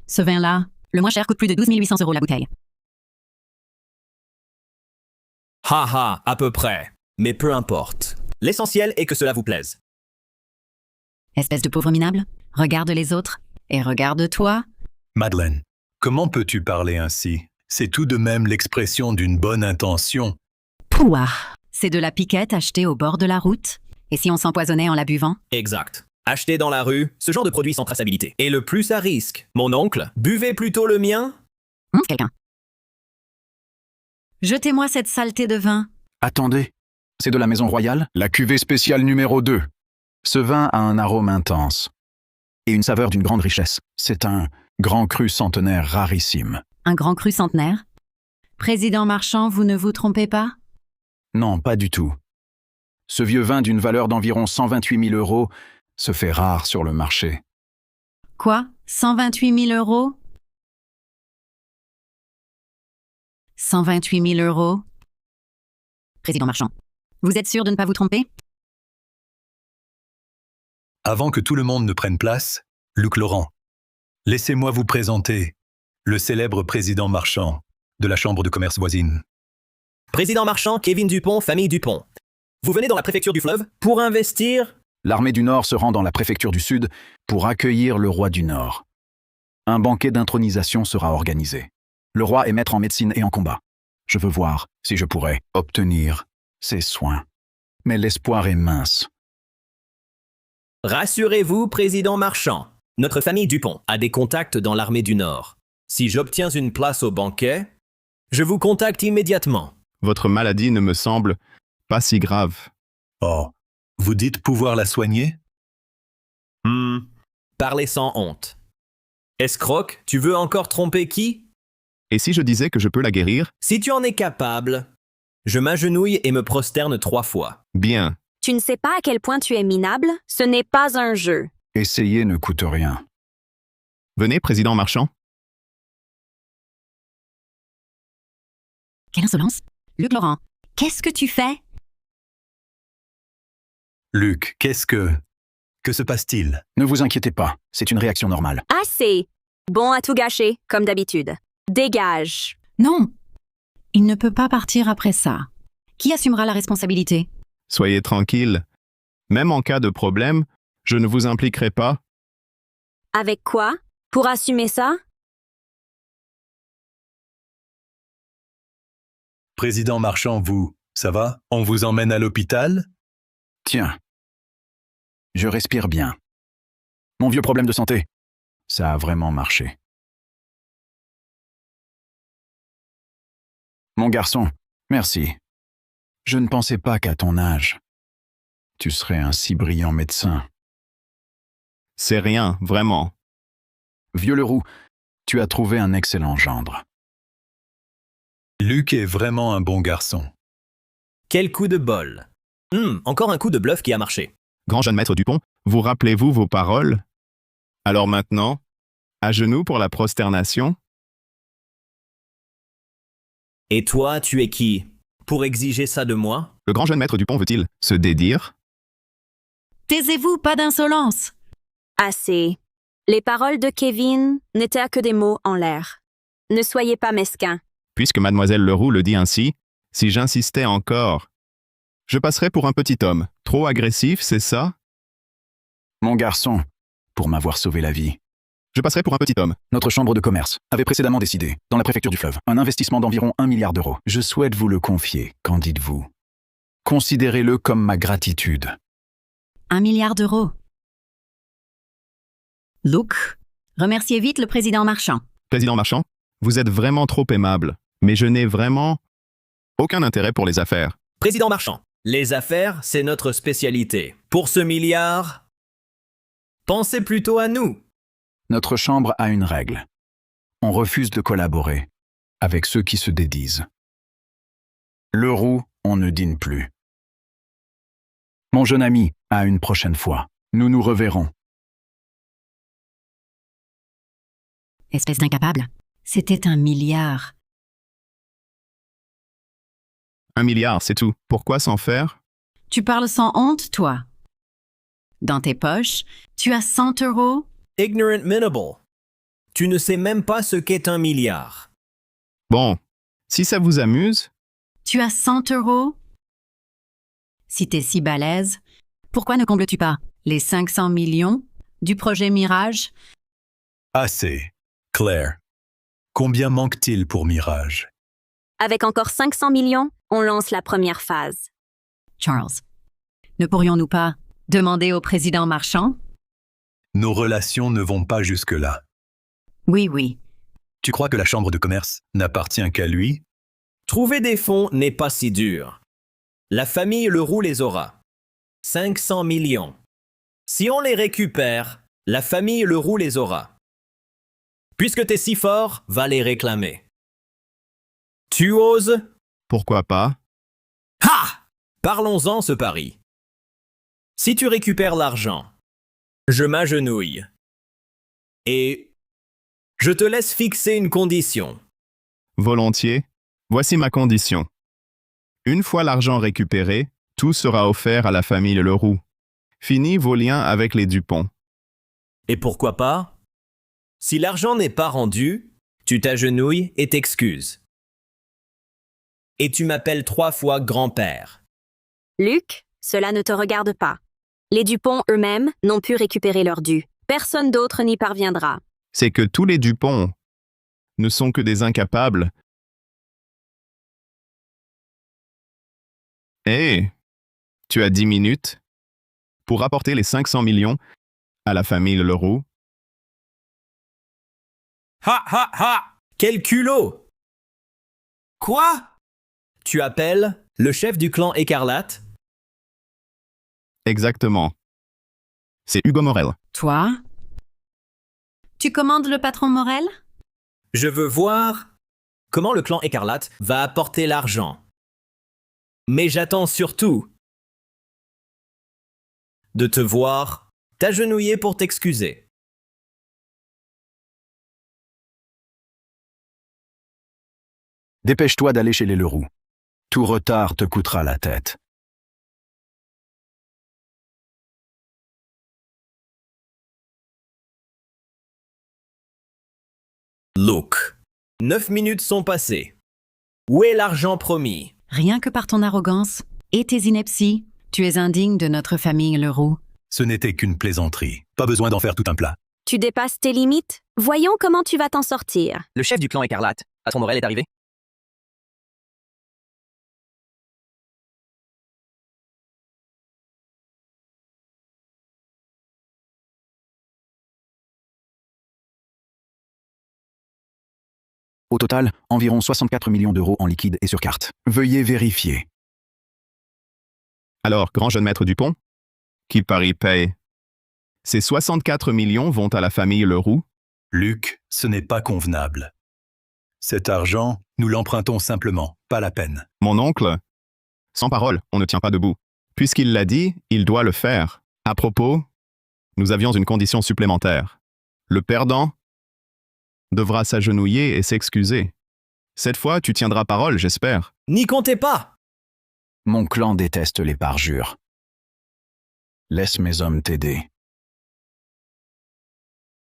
D: Ce vin-là, le moins cher, coûte plus de 12 800 € la bouteille.
E: Ha ha, à peu près. Mais peu importe. L'essentiel est que cela vous plaise.
D: Espèce de pauvre minable, regarde les autres et regarde-toi.
K: Madeleine, comment peux-tu parler ainsi? C'est tout de même l'expression d'une bonne intention.
D: Pouah, c'est de la piquette achetée au bord de la route. Et si on s'empoisonnait en la buvant?
E: Exact. Acheter dans la rue, ce genre de produit sans traçabilité. Et le plus à risque. Mon oncle, buvez plutôt le mien.
D: Quelqu'un. Jetez-moi cette saleté de vin.
H: Attendez, c'est de la Maison Royale, la cuvée spéciale numéro 2. Ce vin a un arôme intense et une saveur d'une grande richesse. C'est un grand cru centenaire rarissime.
D: Un grand cru centenaire? Président Marchand, vous ne vous trompez pas?
H: Non, pas du tout. Ce vieux vin d'une valeur d'environ 128 000 € se fait rare sur le marché.
D: Quoi? 128 000 €? 128 000 €? Président Marchand, vous êtes sûr de ne pas vous tromper?
K: Avant que tout le monde ne prenne place, Luc Laurent, laissez-moi vous présenter le célèbre président Marchand de la Chambre de commerce voisine.
E: Président Marchand, Kevin Dupont, famille Dupont. Vous venez dans la préfecture du fleuve pour investir?
H: L'armée du Nord se rend dans la préfecture du Sud pour accueillir le roi du Nord. Un banquet d'intronisation sera organisé. Le roi est maître en médecine et en combat. Je veux voir si je pourrais obtenir ses soins. Mais l'espoir est mince.
E: Rassurez-vous, président Marchand. Notre famille Dupont a des contacts dans l'armée du Nord. Si j'obtiens une place au banquet, je vous contacte immédiatement.
C: Votre maladie ne me semble pas si grave.
K: Oh, vous dites pouvoir la soigner?
E: Parlez sans honte. Escroc, tu veux encore tromper qui?
C: Et si je disais que je peux la guérir?
E: Si tu en es capable, je m'agenouille et me prosterne 3 fois.
C: Bien.
A: Tu ne sais pas à quel point tu es minable? Ce n'est pas un jeu.
H: Essayer ne coûte rien.
C: Venez, président Marchand.
D: Quelle insolence! Luc Laurent, qu'est-ce que tu fais?
K: Luc, que se passe-t-il?
H: Ne vous inquiétez pas, c'est une réaction normale.
A: Assez. Bon à tout gâcher, comme d'habitude. Dégage.
D: Non, il ne peut pas partir après ça. Qui assumera la responsabilité?
C: Soyez tranquille. Même en cas de problème, je ne vous impliquerai pas.
A: Avec quoi? Pour assumer ça?
K: Président Marchand, ça va? On vous emmène à l'hôpital?
H: Tiens, je respire bien. Mon vieux problème de santé, ça a vraiment marché. Mon garçon, merci. Je ne pensais pas qu'à ton âge, tu serais un si brillant médecin.
C: C'est rien, vraiment.
H: Vieux Leroux, tu as trouvé un excellent gendre.
K: Luc est vraiment un bon garçon.
E: Quel coup de bol. Encore un coup de bluff qui a marché.
C: Grand jeune maître Dupont, vous rappelez-vous vos paroles? Alors maintenant, à genoux pour la prosternation?
E: Et toi, tu es qui? Pour exiger ça de moi?
C: Le grand jeune maître Dupont veut-il se dédire?
D: Taisez-vous, pas d'insolence!
A: Assez. Les paroles de Kevin n'étaient que des mots en l'air. Ne soyez pas mesquin.
C: Puisque mademoiselle Leroux le dit ainsi, si j'insistais encore, je passerais pour un petit homme. Trop agressif, c'est ça?
H: Mon garçon, pour m'avoir sauvé la vie.
C: Je passerais pour un petit homme.
H: Notre chambre de commerce avait précédemment décidé, dans la préfecture du fleuve, un investissement d'environ 1 milliard d'euros. Je souhaite vous le confier, qu'en dites-vous? Considérez-le comme ma gratitude.
D: 1 milliard d'euros. Luc, remerciez vite le président Marchand.
C: Président Marchand, vous êtes vraiment trop aimable, mais je n'ai vraiment aucun intérêt pour les affaires.
E: Président Marchand, les affaires, c'est notre spécialité. Pour ce milliard, pensez plutôt à nous.
H: Notre chambre a une règle. On refuse de collaborer avec ceux qui se dédisent. Leroux, on ne dîne plus. Mon jeune ami, à une prochaine fois. Nous nous reverrons.
D: Espèce d'incapable. C'était 1 milliard.
C: 1 milliard, c'est tout. Pourquoi s'en faire?
D: Tu parles sans honte, toi. Dans tes poches, tu as 100 euros.
E: Ignorant Minable. Tu ne sais même pas ce qu'est 1 milliard.
C: Bon, si ça vous amuse,
D: Tu as 100 euros. Si t'es si balèze, pourquoi ne combles-tu pas les 500 millions du projet Mirage?
K: Assez. Claire. Combien manque-t-il pour Mirage?
A: Avec encore 500 millions, on lance la première phase.
D: Charles, ne pourrions-nous pas demander au président Marchand?
K: Nos relations ne vont pas jusque-là.
D: Oui, oui.
K: Tu crois que la chambre de commerce n'appartient qu'à lui?
E: Trouver des fonds n'est pas si dur. La famille Leroux les aura. 500 millions. Si on les récupère, la famille Leroux les aura. Puisque t'es si fort, va les réclamer. Tu oses?
C: pourquoi pas?
E: Ha! Parlons-en ce pari. Si tu récupères l'argent, je m'agenouille. Et je te laisse fixer une condition.
C: Volontiers. Voici ma condition. Une fois l'argent récupéré, tout sera offert à la famille Leroux. Fini vos liens avec les Dupont.
E: Et pourquoi pas? Si l'argent n'est pas rendu, tu t'agenouilles et t'excuses. Et tu m'appelles 3 fois grand-père.
A: Luc, cela ne te regarde pas. Les Dupont eux-mêmes n'ont pu récupérer leur dû. Personne d'autre n'y parviendra.
C: C'est que tous les Dupont ne sont que des incapables. Hé, tu as 10 minutes pour apporter les 500 millions à la famille Leroux.
E: Ha ha ha! Quel culot! Quoi? Tu appelles le chef du clan Écarlate?
C: Exactement. C'est Hugo Morel.
D: Toi? Tu commandes le patron Morel?
E: Je veux voir comment le clan Écarlate va apporter l'argent. Mais j'attends surtout de te voir t'agenouiller pour t'excuser.
H: Dépêche-toi d'aller chez les Leroux. Tout retard te coûtera la tête.
E: Luke, 9 minutes sont passées. Où est l'argent promis?
D: Rien que par ton arrogance et tes inepties, tu es indigne de notre famille Leroux.
K: Ce n'était qu'une plaisanterie. Pas besoin d'en faire tout un plat.
A: Tu dépasses tes limites? Voyons comment tu vas t'en sortir.
B: Le chef du clan Écarlate, patron Morel, est arrivé.
H: Au total, environ 64 millions d'euros en liquide et sur carte. Veuillez vérifier.
C: Alors, grand jeune maître Dupont, qui parie paye? Ces 64 millions vont à la famille Leroux?
K: Luc, ce n'est pas convenable. Cet argent, nous l'empruntons simplement, pas la peine.
C: Mon oncle? Sans parole, on ne tient pas debout. Puisqu'il l'a dit, il doit le faire. À propos, nous avions une condition supplémentaire. Le perdant devra s'agenouiller et s'excuser. Cette fois, tu tiendras parole, j'espère.
E: N'y comptez pas!
H: Mon clan déteste les parjures. Laisse mes hommes t'aider.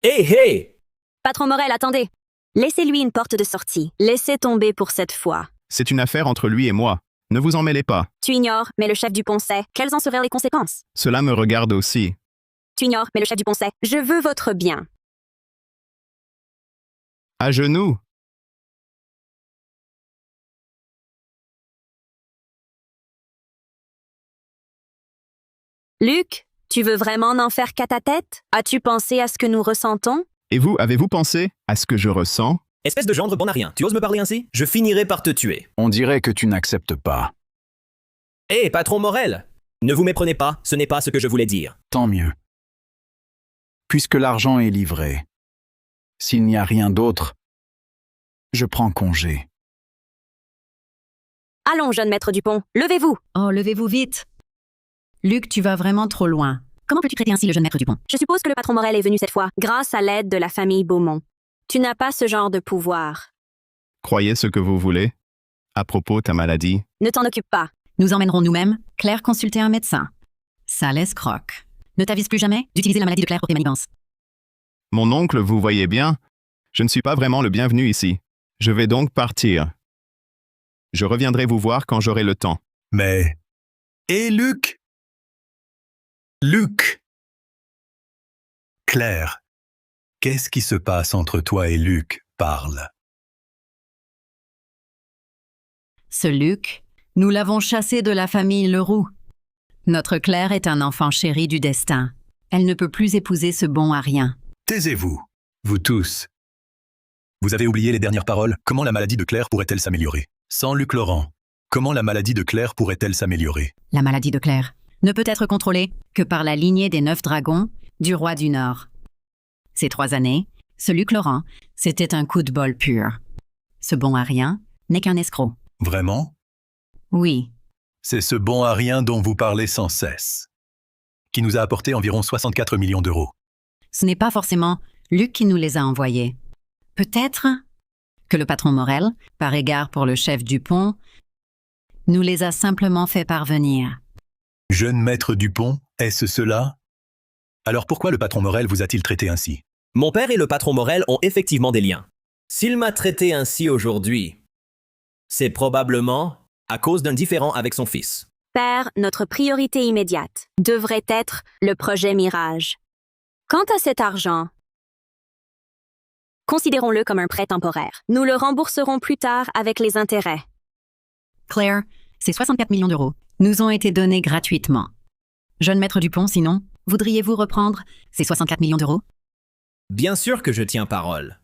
E: Hé hé!
A: Patron Morel, attendez. Laissez-lui une porte de sortie. Laissez tomber pour cette fois.
C: C'est une affaire entre lui et moi. Ne vous en mêlez pas.
A: Tu ignores, mais le chef Dupont sait. Quelles en seraient les conséquences?
C: Cela me regarde aussi.
A: Tu ignores, mais le chef Dupont sait. Je veux votre bien.
C: À genoux.
A: Luc, tu veux vraiment en faire qu'à ta tête? As-tu pensé à ce que nous ressentons?
C: Et vous, avez-vous pensé à ce que je ressens?
E: Espèce de gendre bon à rien, tu oses me parler ainsi? Je finirai par te tuer.
H: On dirait que tu n'acceptes pas.
E: Hé, patron Morel! Ne vous méprenez pas, ce n'est pas ce que je voulais dire.
H: Tant mieux. Puisque l'argent est livré, s'il n'y a rien d'autre, je prends congé.
A: Allons, jeune maître Dupont, levez-vous.
D: Oh, levez-vous vite. Luc, tu vas vraiment trop loin. Comment peux-tu traiter ainsi le jeune maître Dupont?
A: Je suppose que le patron Morel est venu cette fois, grâce à l'aide de la famille Beaumont. Tu n'as pas ce genre de pouvoir.
C: Croyez ce que vous voulez. À propos, ta maladie,
A: Ne t'en occupe pas.
D: Nous emmènerons nous-mêmes Claire consulter un médecin. Sale escroc. Ne t'avise plus jamais d'utiliser la maladie de Claire pour tes manigances.
C: mon oncle, vous voyez bien, je ne suis pas vraiment le bienvenu ici. Je vais donc partir. Je reviendrai vous voir quand j'aurai le temps.
K: Mais... Et Luc? Luc! Claire, qu'est-ce qui se passe entre toi et Luc? Parle.
D: Ce Luc, nous l'avons chassé de la famille Leroux. Notre Claire est un enfant chéri du destin. Elle ne peut plus épouser ce bon à rien.
K: Taisez-vous, vous tous. Vous avez oublié les dernières paroles? Comment la maladie de Claire pourrait-elle s'améliorer? Sans Luc Laurent, comment la maladie de Claire pourrait-elle s'améliorer?
D: La maladie de Claire ne peut être contrôlée que par la lignée des 9 dragons du roi du Nord. Ces 3 années, ce Luc Laurent, c'était un coup de bol pur. Ce bon à rien n'est qu'un escroc.
K: Vraiment?
D: Oui,
K: C'est ce bon à rien dont vous parlez sans cesse, qui nous a apporté environ 64 millions d'euros.
D: ce n'est pas forcément Luc qui nous les a envoyés. Peut-être que le patron Morel, par égard pour le chef Dupont, nous les a simplement fait parvenir.
K: Jeune maître Dupont, est-ce cela? Alors pourquoi le patron Morel vous a-t-il traité ainsi?
E: Mon père et le patron Morel ont effectivement des liens. S'il m'a traité ainsi aujourd'hui, c'est probablement à cause d'un différend avec son fils.
A: Père, notre priorité immédiate devrait être le projet Mirage. Quant à cet argent, considérons-le comme un prêt temporaire. Nous le rembourserons plus tard avec les intérêts.
D: Claire, ces 64 millions d'euros nous ont été donnés gratuitement. Jeune maître Dupont, sinon, voudriez-vous reprendre ces 64 millions d'euros?
E: Bien sûr que je tiens parole.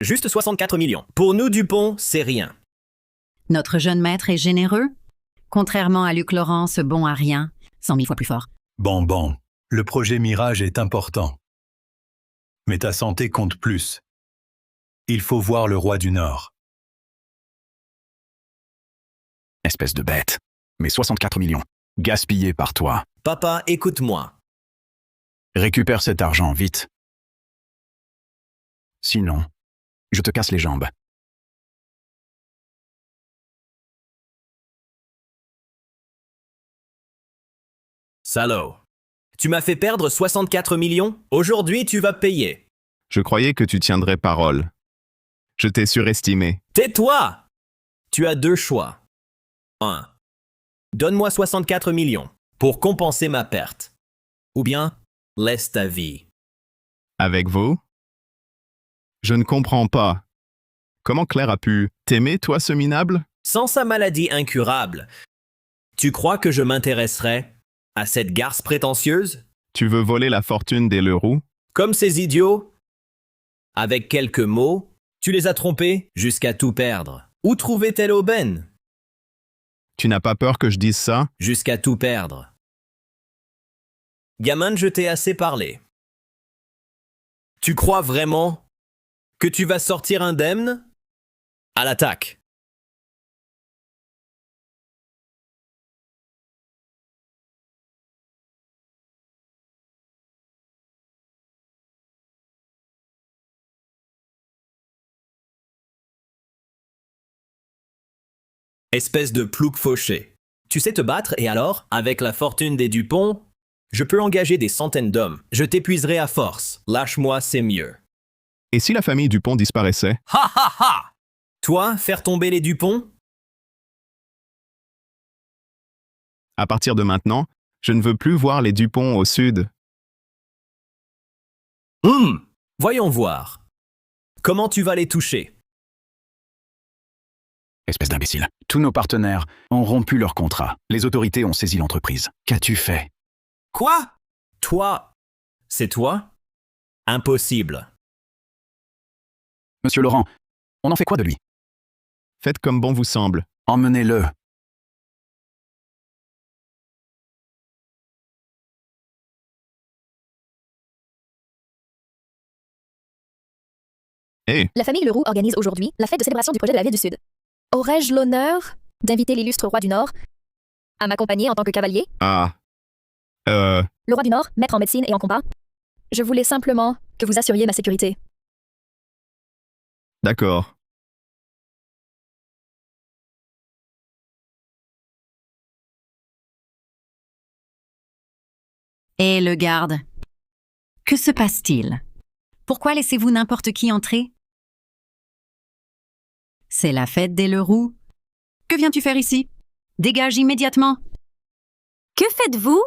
E: Juste 64 millions. Pour nous, Dupont, c'est rien.
D: Notre jeune maître est généreux, contrairement à Luc Laurent, ce bon à rien, 100 000 fois plus fort.
K: Bon, le projet Mirage est important. Mais ta santé compte plus. Il faut voir le roi du Nord.
H: Espèce de bête. Mais 64 millions. Gaspillés par toi.
E: Papa, écoute-moi.
H: Récupère cet argent, vite. Sinon, je te casse les jambes.
E: Salaud. Tu m'as fait perdre 64 millions? Aujourd'hui, tu vas payer.
C: Je croyais que tu tiendrais parole. Je t'ai surestimé.
E: Tais-toi! Tu as 2 choix. 1. Donne-moi 64 millions pour compenser ma perte. Ou bien, laisse ta vie.
C: Avec vous? Je ne comprends pas. Comment Claire a pu t'aimer, toi, ce minable?
E: Sans sa maladie incurable, tu crois que je m'intéresserais à cette garce prétentieuse?
C: Tu veux voler la fortune des Leroux?
E: Comme ces idiots? Avec quelques mots, tu les as trompés jusqu'à tout perdre. Où trouver telle aubaine?
C: Tu n'as pas peur que je dise ça?
E: Jusqu'à tout perdre. Gamin, je t'ai assez parlé. Tu crois vraiment que tu vas sortir indemne? À l'attaque. Espèce de plouc fauché. Tu sais te battre et alors, avec la fortune des Dupont, je peux engager des centaines d'hommes. Je t'épuiserai à force. Lâche-moi, c'est mieux.
C: Et si la famille Dupont disparaissait?
E: Ha ha ha! Toi, faire tomber les Dupont?
C: À partir de maintenant, je ne veux plus voir les Dupont au sud.
E: Voyons voir. Comment tu vas les toucher?
H: Espèce d'imbécile. Tous nos partenaires ont rompu leur contrat. Les autorités ont saisi l'entreprise. Qu'as-tu fait?
E: Quoi? Toi? C'est toi? Impossible.
H: Monsieur Laurent, on en fait quoi de lui?
C: Faites comme bon vous semble.
H: Emmenez-le.
C: Hé,
F: La famille Leroux organise aujourd'hui la fête de célébration du projet de la ville du Sud. Aurais-je l'honneur d'inviter l'illustre roi du Nord à m'accompagner en tant que cavalier? Le roi du Nord, maître en médecine et en combat. Je voulais simplement que vous assuriez ma sécurité.
C: d'accord.
D: Et le garde. Que se passe-t-il? Pourquoi laissez-vous n'importe qui entrer? C'est la fête des Leroux. Que viens-tu faire ici? Dégage immédiatement.
A: Que faites-vous?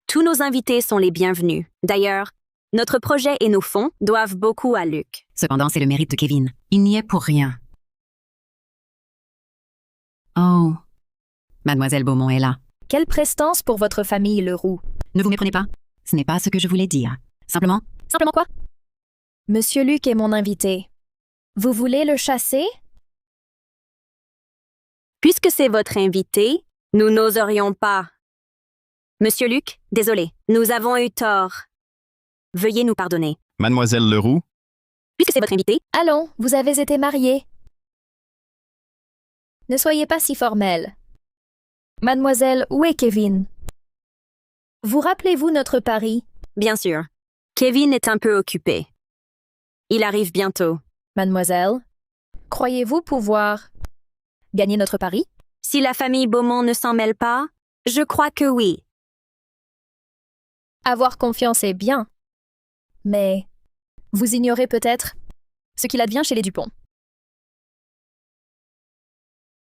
A: Tous nos invités sont les bienvenus. D'ailleurs, notre projet et nos fonds doivent beaucoup à Luc.
D: Cependant, c'est le mérite de Kevin. Il n'y est pour rien. Oh, Mademoiselle Beaumont est là.
F: Quelle prestance pour votre famille Leroux.
D: Ne vous méprenez pas? Ce n'est pas ce que je voulais dire. Simplement,
F: Simplement quoi? Monsieur Luc est mon invité. Vous voulez le chasser?
A: Puisque c'est votre invité, nous n'oserions pas. Monsieur Luc, désolé, nous avons eu tort. Veuillez nous pardonner.
C: Mademoiselle Leroux,
A: Puisque c'est votre invité,
F: Allons, vous avez été mariés. Ne soyez pas si formel. Mademoiselle, où est Kevin? Vous rappelez-vous notre pari?
A: bien sûr. Kevin est un peu occupé. Il arrive bientôt.
F: Mademoiselle, croyez-vous pouvoir gagner notre pari?
A: Si la famille Beaumont ne s'en mêle pas, je crois que oui.
F: Avoir confiance est bien. Mais vous ignorez peut-être ce qu'il advient chez les Dupont.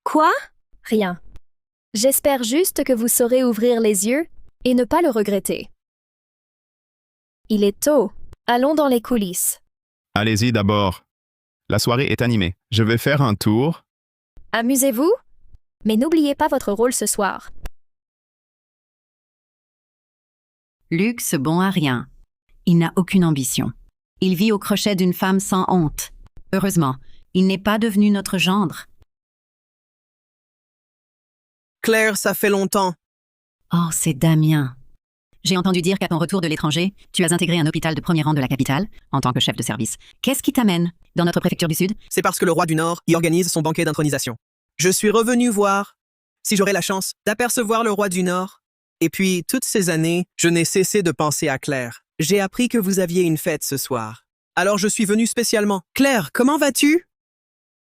A: Quoi?
F: Rien. J'espère juste que vous saurez ouvrir les yeux et ne pas le regretter. Il est tôt. Allons dans les coulisses.
C: allez-y d'abord. La soirée est animée. Je vais faire un tour.
F: Amusez-vous, mais n'oubliez pas votre rôle ce soir.
D: Luc se bon à rien. Il n'a aucune ambition. Il vit au crochet d'une femme sans honte. Heureusement, il n'est pas devenu notre gendre.
L: Claire, ça fait longtemps.
D: Oh, c'est Damien. J'ai entendu dire qu'à ton retour de l'étranger, tu as intégré un hôpital de premier rang de la capitale, en tant que chef de service. Qu'est-ce qui t'amène dans notre préfecture du Sud?
L: C'est parce que le roi du Nord y organise son banquet d'intronisation. Je suis revenu voir si j'aurais la chance d'apercevoir le roi du Nord. Et puis, toutes ces années, je n'ai cessé de penser à Claire. J'ai appris que vous aviez une fête ce soir. Alors je suis venu spécialement. Claire, comment vas-tu?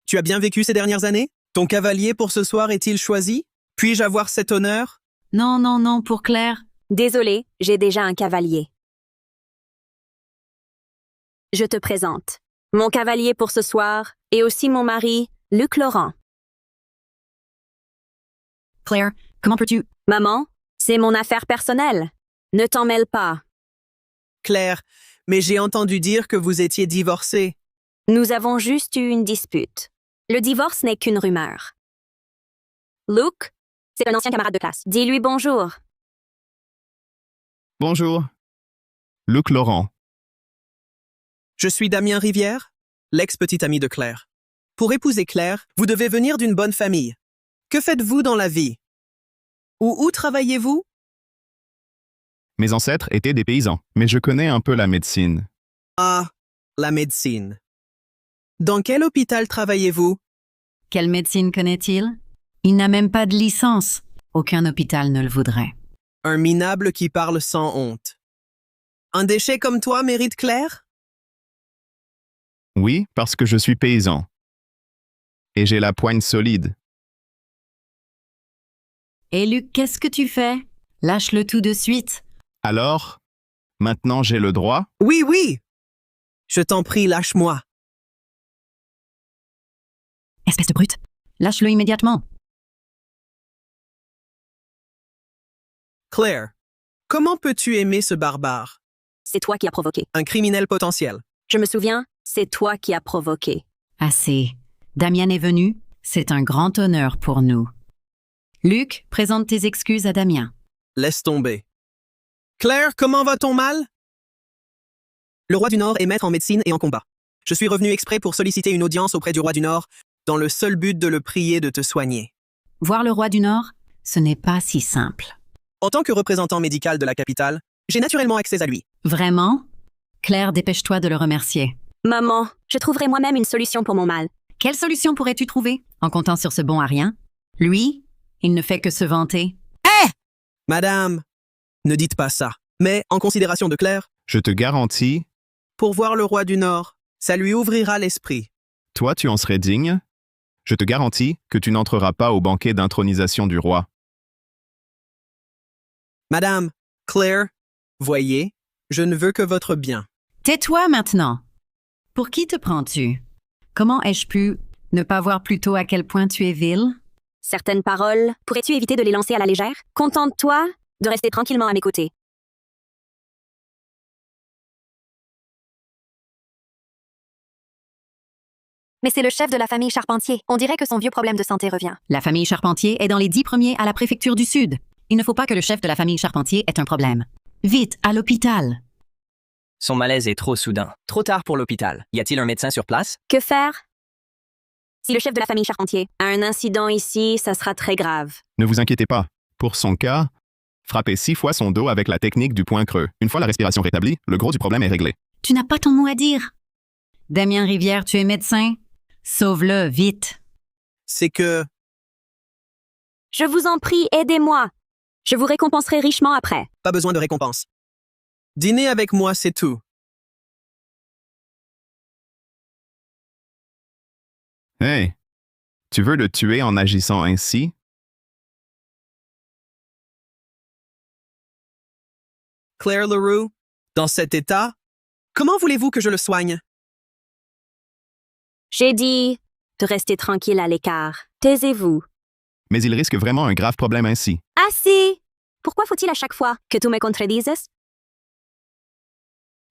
L: Tu as bien vécu ces dernières années? Ton cavalier pour ce soir est-il choisi? Puis-je avoir cet honneur?
D: Non, non, non, pour Claire.
A: Désolé, j'ai déjà un cavalier. Je te présente. Mon cavalier pour ce soir, et aussi mon mari, Luc Laurent.
D: Claire, comment peux-tu...
A: Maman, c'est mon affaire personnelle. Ne t'en mêle pas.
L: Claire, mais j'ai entendu dire que vous étiez divorcée.
A: Nous avons juste eu une dispute. Le divorce n'est qu'une rumeur. Luke, c'est un ancien camarade de classe. Dis-lui bonjour.
C: Bonjour. Luc Laurent.
L: Je suis Damien Rivière, l'ex-petit ami de Claire. Pour épouser Claire, vous devez venir d'une bonne famille. Que faites-vous dans la vie? Où travaillez-vous?
C: Mes ancêtres étaient des paysans, mais je connais un peu la médecine.
L: Ah, la médecine. Dans quel hôpital travaillez-vous?
D: Quelle médecine connaît-il? Il n'a même pas de licence. Aucun hôpital ne le voudrait.
L: Un minable qui parle sans honte. Un déchet comme toi mérite Claire?
C: Oui, parce que je suis paysan. Et j'ai la poigne solide.
D: Et Luc, qu'est-ce que tu fais? Lâche-le tout de suite.
C: Alors, maintenant j'ai le droit?
L: Oui, oui! Je t'en prie, lâche-moi.
D: Espèce de brute. Lâche-le immédiatement.
L: Claire, comment peux-tu aimer ce barbare?
A: C'est toi qui as provoqué.
L: Un criminel potentiel.
A: Je me souviens, c'est toi qui as provoqué.
D: Assez. Damien est venu. C'est un grand honneur pour nous. Luc, présente tes excuses à Damien.
L: Laisse tomber. Claire, comment va ton mal? Le roi du Nord est maître en médecine et en combat. Je suis revenu exprès pour solliciter une audience auprès du roi du Nord, dans le seul but de le prier de te soigner.
D: Voir le roi du Nord, ce n'est pas si simple.
L: En tant que représentant médical de la capitale, j'ai naturellement accès à lui.
D: Vraiment? Claire, dépêche-toi de le remercier.
A: Maman, je trouverai moi-même une solution pour mon mal.
D: Quelle solution pourrais-tu trouver en comptant sur ce bon à rien? Lui, il ne fait que se vanter.
L: Madame, ne dites pas ça. Mais, en considération de Claire,
C: Je te garantis,
L: pour voir le roi du Nord, ça lui ouvrira l'esprit.
C: toi tu en serais digne. Je te garantis que tu n'entreras pas au banquet d'intronisation du roi.
L: Madame, Claire, Voyez, je ne veux que votre bien.
D: Tais-toi maintenant. Pour qui te prends-tu? Comment ai-je pu ne pas voir plus tôt à quel point tu es vil?
A: Certaines paroles, pourrais-tu éviter de les lancer à la légère? Contente-toi de rester tranquillement à mes côtés. Mais c'est le chef de la famille Charpentier. On dirait que son vieux problème de santé revient.
D: La famille Charpentier est dans les 10 premiers à la préfecture du Sud. Il ne faut pas que le chef de la famille Charpentier ait un problème. Vite, à l'hôpital.
B: Son malaise est trop soudain. Trop tard pour l'hôpital. Y a-t-il un médecin sur place?
A: Que faire? Si le chef de la famille Charpentier a un incident ici, ça sera très grave.
C: Ne vous inquiétez pas. Pour son cas, frappez 6 fois son dos avec la technique du point creux. Une fois la respiration rétablie, le gros du problème est réglé.
D: Tu n'as pas ton mot à dire. Damien Rivière, tu es médecin? Sauve-le, vite.
L: C'est que...
A: Je vous en prie, aidez-moi. Je vous récompenserai richement après.
L: Pas besoin de récompense. Dîner avec moi, c'est tout.
C: Hey, tu veux le tuer en agissant ainsi?
L: Claire Leroux, dans cet état, comment voulez-vous que je le soigne?
A: J'ai dit de rester tranquille à l'écart. Taisez-vous.
C: Mais il risque vraiment un grave problème ainsi.
A: Assez! Pourquoi faut-il à chaque fois que tu me contredises?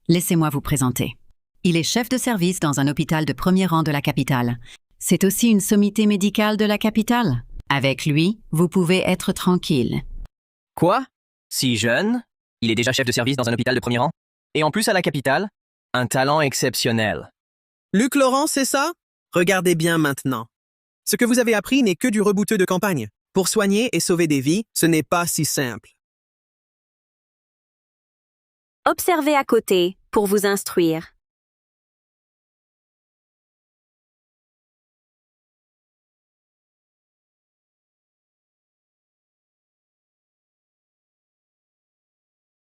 D: Laissez-moi vous présenter. Il est chef de service dans un hôpital de premier rang de la capitale. C'est aussi une sommité médicale de la capitale. Avec lui, vous pouvez être tranquille.
B: Quoi? Si jeune? Il est déjà chef de service dans un hôpital de premier rang? Et en plus à la capitale? Un talent exceptionnel.
L: Luc Laurent, c'est ça? Regardez bien maintenant. Ce que vous avez appris n'est que du rebouteux de campagne. Pour soigner et sauver des vies, ce n'est pas si simple.
A: Observez à côté pour vous instruire.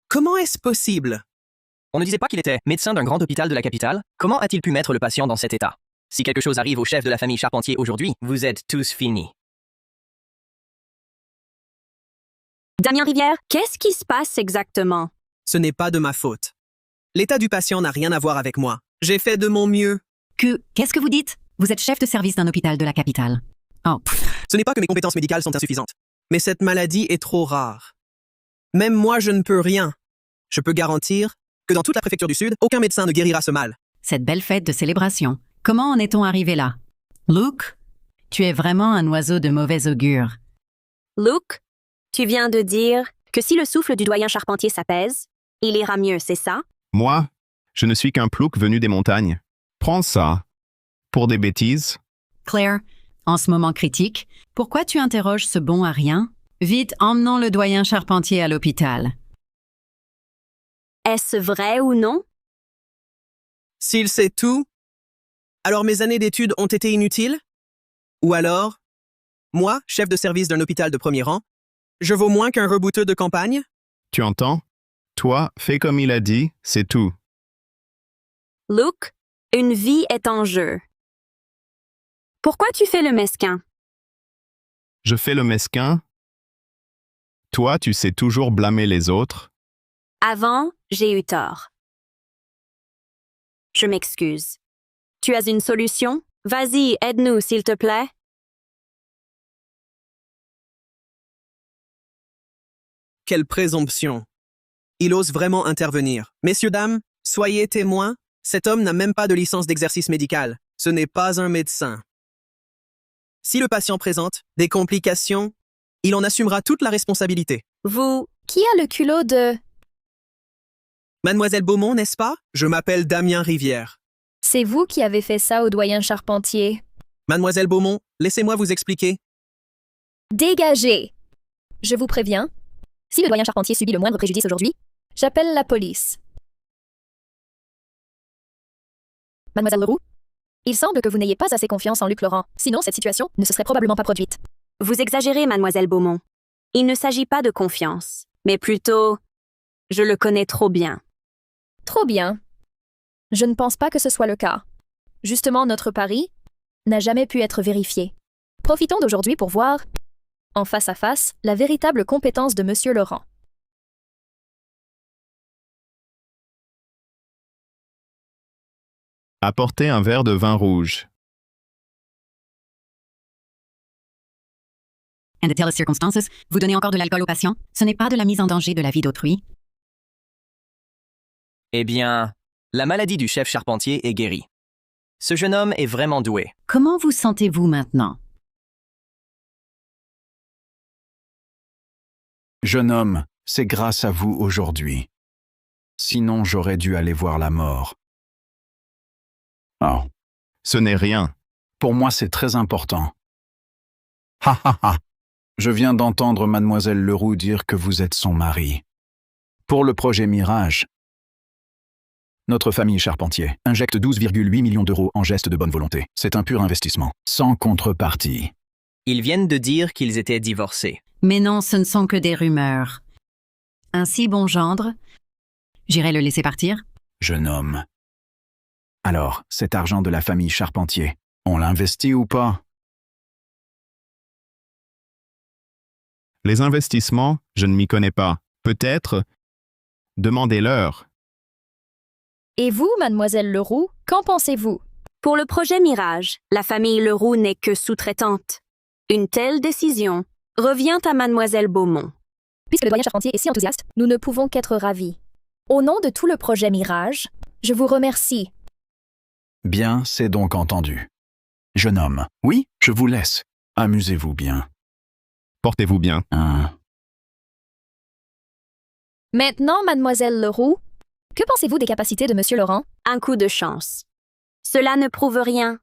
L: Comment est-ce possible?
B: On ne disait pas qu'il était médecin d'un grand hôpital de la capitale? Comment a-t-il pu mettre le patient dans cet état? Si quelque chose arrive au chef de la famille Charpentier aujourd'hui, vous êtes tous finis.
A: Damien Rivière, qu'est-ce qui se passe exactement?
L: Ce n'est pas de ma faute. L'état du patient n'a rien à voir avec moi. J'ai fait de mon mieux.
D: Qu'est-ce que vous dites? Vous êtes chef de service d'un hôpital de la capitale. Oh,
L: Ce n'est pas que mes compétences médicales sont insuffisantes, mais cette maladie est trop rare. Même moi, je ne peux rien. Je peux garantir que dans toute la préfecture du Sud, aucun médecin ne guérira ce mal.
D: cette belle fête de célébration. Comment en est-on arrivé là? Luke, tu es vraiment un oiseau de mauvais augure.
A: Luke, tu viens de dire que si le souffle du doyen charpentier s'apaise, il ira mieux, c'est ça?
C: Moi, je ne suis qu'un plouc venu des montagnes. Prends ça. Pour des bêtises?
D: Claire, en ce moment critique, pourquoi tu interroges ce bon à rien? Vite, emmenons le doyen charpentier à l'hôpital.
A: Est-ce vrai ou non?
L: S'il sait tout, alors mes années d'études ont été inutiles? Ou alors, moi, chef de service d'un hôpital de premier rang, je vaux moins qu'un rebouteux de campagne?
C: Tu entends? Toi, fais comme il a dit, c'est tout.
A: Luke, une vie est en jeu. Pourquoi tu fais le mesquin?
C: Je fais le mesquin. Toi, tu sais toujours blâmer les autres.
A: Avant, j'ai eu tort. Je m'excuse. Tu as une solution? Vas-y, aide-nous, s'il te plaît.
L: Quelle présomption! Il ose vraiment intervenir. Messieurs, dames, soyez témoins, cet homme n'a même pas de licence d'exercice médical. Ce n'est pas un médecin. Si le patient présente des complications, il en assumera toute la responsabilité.
F: Vous, qui a le culot de...
L: Mademoiselle Beaumont, n'est-ce pas? Je m'appelle Damien Rivière.
F: C'est vous qui avez fait ça au doyen charpentier.
L: Mademoiselle Beaumont, laissez-moi vous expliquer.
F: Dégagez! Je vous préviens, si le doyen charpentier subit le moindre préjudice aujourd'hui, j'appelle la police. Mademoiselle Leroux, il semble que vous n'ayez pas assez confiance en Luc Laurent, sinon cette situation ne se serait probablement pas produite.
A: Vous exagérez, mademoiselle Beaumont. Il ne s'agit pas de confiance, mais plutôt, je le connais trop bien.
F: Trop bien. Je ne pense pas que ce soit le cas. Justement, notre pari n'a jamais pu être vérifié. Profitons d'aujourd'hui pour voir, en face à face, la véritable compétence de Monsieur Laurent.
C: Apportez un verre de vin rouge.
D: And the tell circumstances, vous donnez encore de l'alcool aux patients? Ce n'est pas de la mise en danger de la vie d'autrui.
B: Eh bien, la maladie du chef charpentier est guérie. Ce jeune homme est vraiment doué.
D: Comment vous sentez-vous maintenant?
H: Jeune homme, c'est grâce à vous aujourd'hui. Sinon, j'aurais dû aller voir la mort. Oh,
C: Ce n'est rien.
H: pour moi, c'est très important. Ha ha ha. Je viens d'entendre mademoiselle Leroux dire que vous êtes son mari. Pour le projet Mirage, notre famille Charpentier injecte 12,8 millions d'euros en geste de bonne volonté. C'est un pur investissement, sans contrepartie.
B: Ils viennent de dire qu'ils étaient divorcés.
D: Mais non, ce ne sont que des rumeurs. Un si bon gendre, j'irai le laisser partir?
H: Jeune homme. Alors, cet argent de la famille Charpentier, on l'investit ou pas?
C: Les investissements, je ne m'y connais pas. Peut-être. Demandez-leur.
F: Et vous, mademoiselle Leroux, qu'en pensez-vous?
A: Pour le projet Mirage, la famille Leroux n'est que sous-traitante. Une telle décision revient à mademoiselle Beaumont.
F: Puisque le doyen Charpentier est si enthousiaste, nous ne pouvons qu'être ravis. Au nom de tout le projet Mirage, je vous remercie.
H: Bien, c'est donc entendu. Jeune homme, oui, je vous laisse. Amusez-vous bien.
C: Portez-vous bien.
F: Maintenant, mademoiselle Leroux, que pensez-vous des capacités de monsieur Laurent?
A: Un coup de chance. Cela ne prouve rien.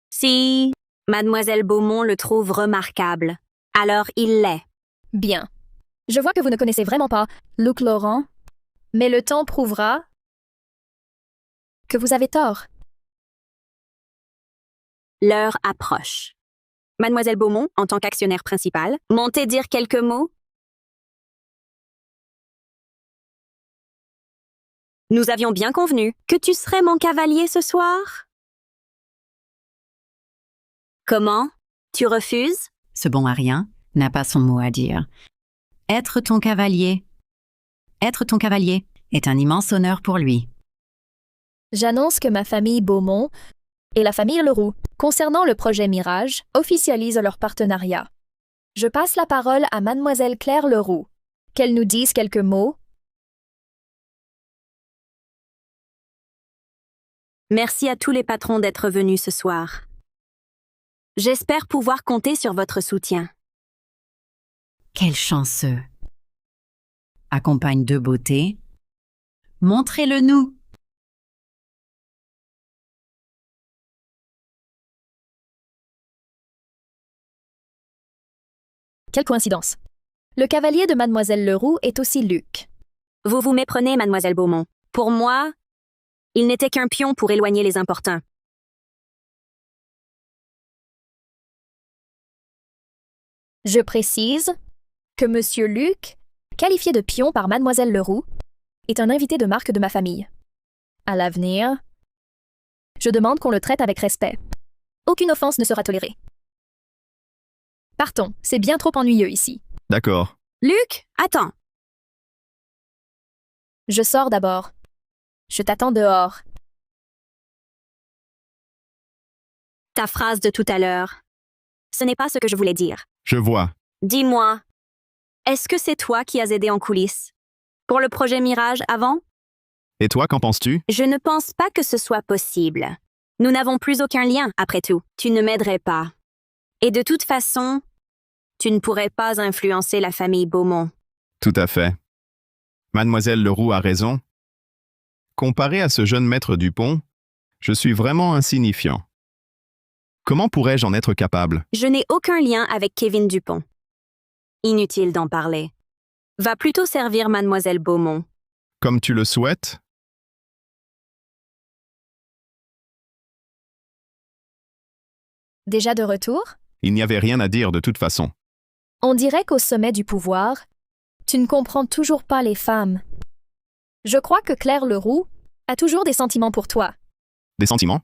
A: Si mademoiselle Beaumont le trouve remarquable, alors il l'est.
F: Bien. Je vois que vous ne connaissez vraiment pas Luc Laurent, mais le temps prouvera que vous avez tort.
A: L'heure approche. Mademoiselle Beaumont, en tant qu'actionnaire principal, montez dire quelques mots? Nous avions bien convenu que tu serais mon cavalier ce soir? Comment? Tu refuses?
D: Ce bon à rien n'a pas son mot à dire. Être ton cavalier est un immense honneur pour lui.
F: J'annonce que ma famille Beaumont et la famille Leroux, concernant le projet Mirage, officialisent leur partenariat. Je passe la parole à mademoiselle Claire Leroux. Qu'elle nous dise quelques mots.
A: Merci à tous les patrons d'être venus ce soir. J'espère pouvoir compter sur votre soutien.
D: Quel chanceux! Accompagne de beauté. Montrez-le-nous!
F: Quelle coïncidence. Le cavalier de mademoiselle Leroux est aussi Luc.
A: Vous vous méprenez, mademoiselle Beaumont. Pour moi, il n'était qu'un pion pour éloigner les importuns.
F: Je précise que monsieur Luc, qualifié de pion par mademoiselle Leroux, est un invité de marque de ma famille. À l'avenir, je demande qu'on le traite avec respect. Aucune offense ne sera tolérée. Partons, c'est bien trop ennuyeux ici.
C: D'accord.
A: Luc, attends.
F: Je sors d'abord. Je t'attends dehors.
A: Ta phrase de tout à l'heure. Ce n'est pas ce que je voulais dire.
C: Je vois.
A: Dis-moi, est-ce que c'est toi qui as aidé en coulisses? Pour le projet Mirage avant?
C: Et toi, qu'en penses-tu?
A: Je ne pense pas que ce soit possible. Nous n'avons plus aucun lien, après tout. Tu ne m'aiderais pas. Et de toute façon, tu ne pourrais pas influencer la famille Beaumont.
C: Tout à fait. Mademoiselle Leroux a raison. Comparé à ce jeune maître Dupont, je suis vraiment insignifiant. Comment pourrais-je en être capable?
A: Je n'ai aucun lien avec Kevin Dupont. Inutile d'en parler. Va plutôt servir mademoiselle Beaumont.
C: Comme tu le souhaites?
F: Déjà de retour?
C: Il n'y avait rien à dire de toute façon.
F: On dirait qu'au sommet du pouvoir, tu ne comprends toujours pas les femmes. Je crois que Claire Leroux a toujours des sentiments pour toi.
C: Des sentiments?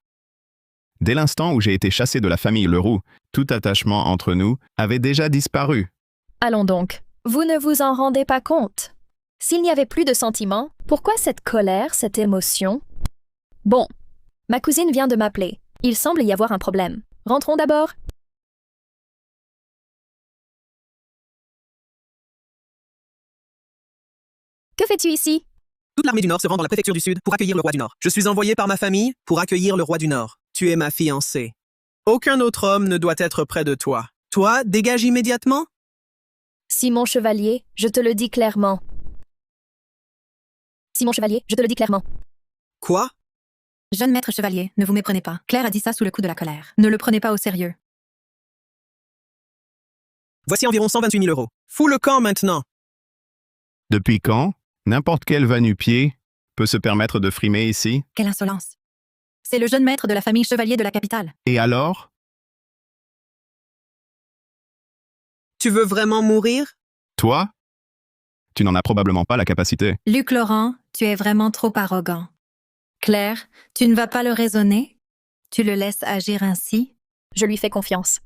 C: Dès l'instant où j'ai été chassé de la famille Leroux, tout attachement entre nous avait déjà disparu.
F: Allons donc. Vous ne vous en rendez pas compte. S'il n'y avait plus de sentiments, pourquoi cette colère, cette émotion? Bon, Ma cousine vient de m'appeler. Il semble y avoir un problème. Rentrons d'abord. Que fais-tu ici?
L: Toute l'armée du Nord se rend dans la préfecture du Sud pour accueillir le roi du Nord. Je suis envoyé par ma famille pour accueillir le roi du Nord. Tu es ma fiancée. Aucun autre homme ne doit être près de toi. Toi, dégage immédiatement.
F: Simon Chevalier, je te le dis clairement. Simon Chevalier, je te le dis clairement.
L: Quoi?
I: Jeune maître chevalier, ne vous méprenez pas. Claire a dit ça sous le coup de la colère. Ne le prenez pas au sérieux.
L: Voici environ 128 000 euros. Fous le camp maintenant.
C: Depuis quand n'importe quel va-nu-pied peut se permettre de frimer ici?
I: Quelle insolence. C'est le jeune maître de la famille chevalier de la capitale.
C: Et alors?
L: Tu veux vraiment mourir?
C: Toi? Tu n'en as probablement pas la capacité.
I: Luc Laurent, tu es vraiment trop arrogant. Claire, tu ne vas pas le raisonner? Tu le laisses agir ainsi?
F: Je lui fais confiance.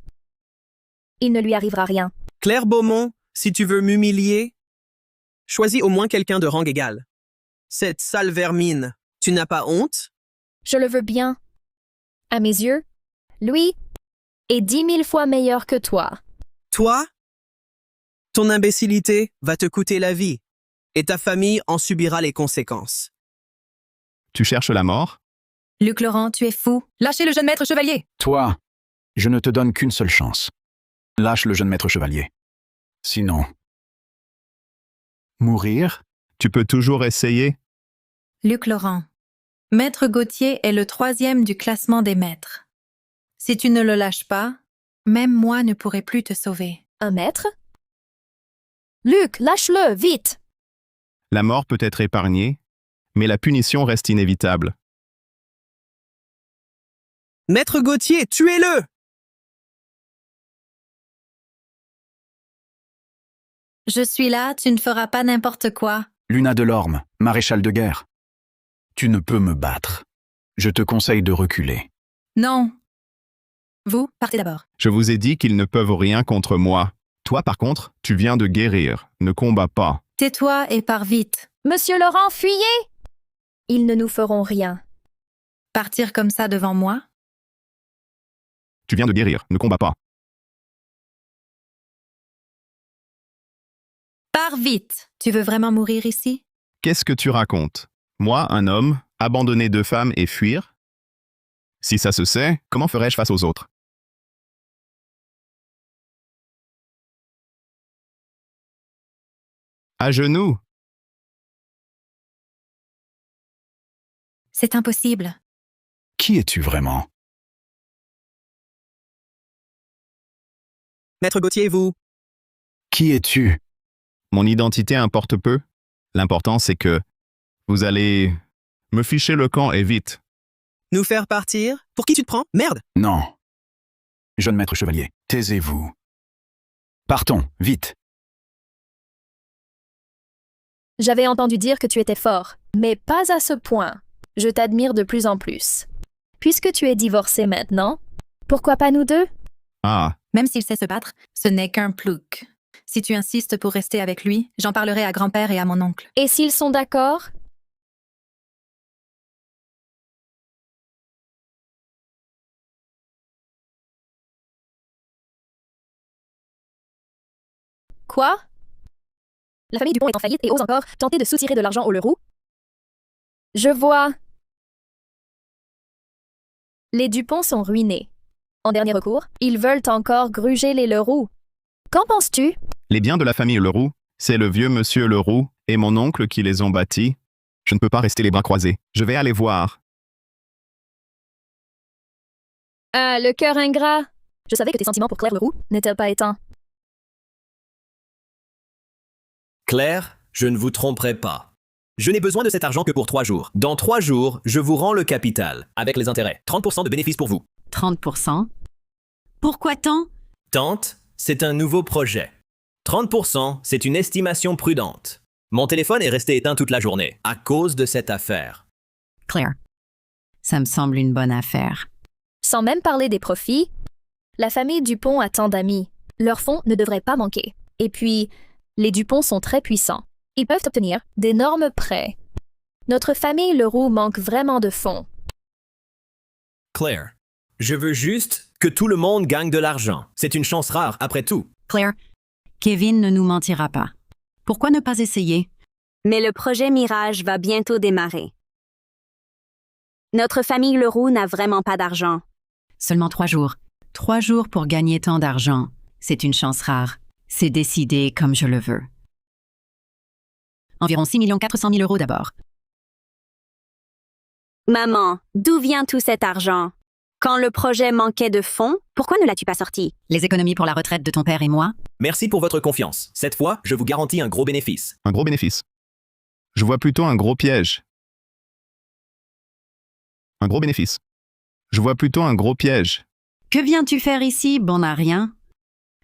F: Il ne lui arrivera rien.
L: Claire Beaumont, si tu veux m'humilier, choisis au moins quelqu'un de rang égal. Cette sale vermine, tu n'as pas honte?
F: Je le veux bien. À mes yeux, lui est 10 000 fois meilleur que toi.
L: Toi? Ton imbécilité va te coûter la vie, et ta famille en subira les conséquences.
C: Tu cherches la mort?
I: Luc Laurent, tu es fou. Lâchez le jeune maître chevalier.
H: Toi, je ne te donne qu'une seule chance. Lâche le jeune maître chevalier. Sinon... Mourir?
C: Tu peux toujours essayer?
I: Luc Laurent, Maître Gauthier est le 3e du classement des maîtres. Si tu ne le lâches pas, même moi ne pourrai plus te sauver.
F: Un maître? Luc, lâche-le, vite!
C: La mort peut être épargnée, mais la punition reste inévitable.
L: Maître Gauthier, tuez-le!
I: Je suis là, tu ne feras pas n'importe quoi.
H: Luna Delorme, maréchal de guerre. Tu ne peux me battre. Je te conseille de reculer.
I: Non. Vous, partez d'abord.
C: Je vous ai dit qu'ils ne peuvent rien contre moi. Toi, par contre, tu viens de guérir. Ne combats pas.
I: Tais-toi et pars vite.
F: Monsieur Laurent, fuyez! Ils ne nous feront rien.
I: Partir comme ça devant moi?
C: Tu viens de guérir. Ne combats pas.
I: Pars vite. Tu veux vraiment mourir ici?
C: Qu'est-ce que tu racontes? Moi, un homme, abandonner 2 femmes et fuir? Si ça se sait, comment ferais-je face aux autres? À genoux!
I: C'est impossible.
H: Qui es-tu vraiment?
L: Maître Gauthier, vous?
H: Qui es-tu?
C: Mon identité importe peu. L'important, c'est que vous allez me ficher le camp et vite.
L: Nous faire partir? Pour qui tu te prends? Merde!
H: Non. Jeune maître chevalier, taisez-vous. Partons, vite.
F: J'avais entendu dire que tu étais fort, mais pas à ce point. Je t'admire de plus en plus. Puisque tu es divorcé maintenant, pourquoi pas nous deux?
C: Ah,
I: Même s'il sait se battre, ce n'est qu'un plouc. Si tu insistes pour rester avec lui, j'en parlerai à grand-père et à mon oncle.
F: Et s'ils sont d'accord? Quoi? La famille Dupont est en faillite et ose encore tenter de soutirer de l'argent au Leroux? Je vois. Les Dupont sont ruinés. En dernier recours, ils veulent encore gruger les Leroux. Qu'en penses-tu?
C: les biens de la famille Leroux, c'est le vieux monsieur Leroux et mon oncle qui les ont bâtis. Je ne peux pas rester les bras croisés. Je vais aller voir.
F: Ah, le cœur ingrat! Je savais que tes sentiments pour Claire Leroux n'étaient pas éteints.
E: Claire, je ne vous tromperai pas. Je n'ai besoin de cet argent que pour 3 jours. Dans 3 jours, je vous rends le capital, avec les intérêts. 30% de bénéfices pour vous.
D: 30%? Pourquoi tant?
E: Tante, c'est un nouveau projet. 30%, c'est une estimation prudente. Mon téléphone est resté éteint toute la journée, à cause de cette affaire.
D: Claire, ça me semble une bonne affaire.
F: Sans même parler des profits, la famille Dupont a tant d'amis. Leurs fonds ne devraient pas manquer. Et puis, les Dupont sont très puissants. Ils peuvent obtenir d'énormes prêts. Notre famille Leroux manque vraiment de fonds.
E: Claire, je veux juste que tout le monde gagne de l'argent. C'est une chance rare, après tout.
D: Claire, Kevin ne nous mentira pas. Pourquoi ne pas essayer?
A: Mais le projet Mirage va bientôt démarrer. Notre famille Leroux n'a vraiment pas d'argent.
D: Seulement 3 jours. 3 jours pour gagner tant d'argent. C'est une chance rare. C'est décidé comme je le veux. Environ 6 400 000 € d'abord.
A: Maman, d'où vient tout cet argent? Quand le projet manquait de fonds, pourquoi ne l'as-tu pas sorti?
D: Les économies pour la retraite de ton père et moi?
E: Merci pour votre confiance. Cette fois, je vous garantis un gros bénéfice.
C: Un gros bénéfice. Je vois plutôt un gros piège. Un gros bénéfice. Je vois plutôt un gros piège.
D: Que viens-tu faire ici, bon à rien?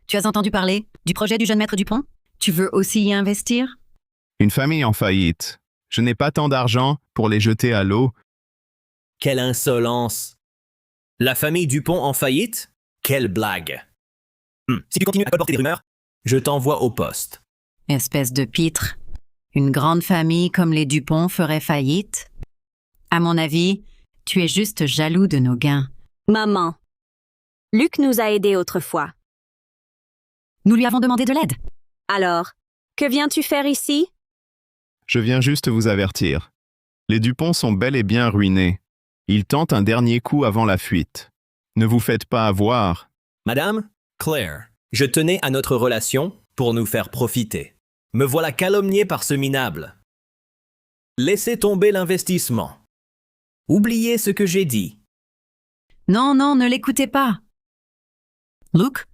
D: Tu as entendu parler du projet du jeune maître Dupont? Tu veux aussi y investir?
C: Une famille en faillite. Je n'ai pas tant d'argent pour les jeter à l'eau.
E: Quelle insolence! La famille Dupont en faillite? Quelle blague! Si tu continues à colporter des rumeurs, je t'envoie au poste.
D: Espèce de pitre. Une grande famille comme les Dupont ferait faillite? À mon avis, tu es juste jaloux de nos gains.
A: Maman, Luc nous a aidés autrefois.
D: Nous lui avons demandé de l'aide.
A: Alors, que viens-tu faire ici?
C: Je viens juste vous avertir. Les Dupont sont bel et bien ruinés. Ils tentent un dernier coup avant la fuite. Ne vous faites pas avoir.
E: Madame, Claire, je tenais à notre relation pour nous faire profiter. Me voilà calomnié par ce minable. Laissez tomber l'investissement. Oubliez ce que j'ai dit.
D: Non, non, ne l'écoutez pas. Luke,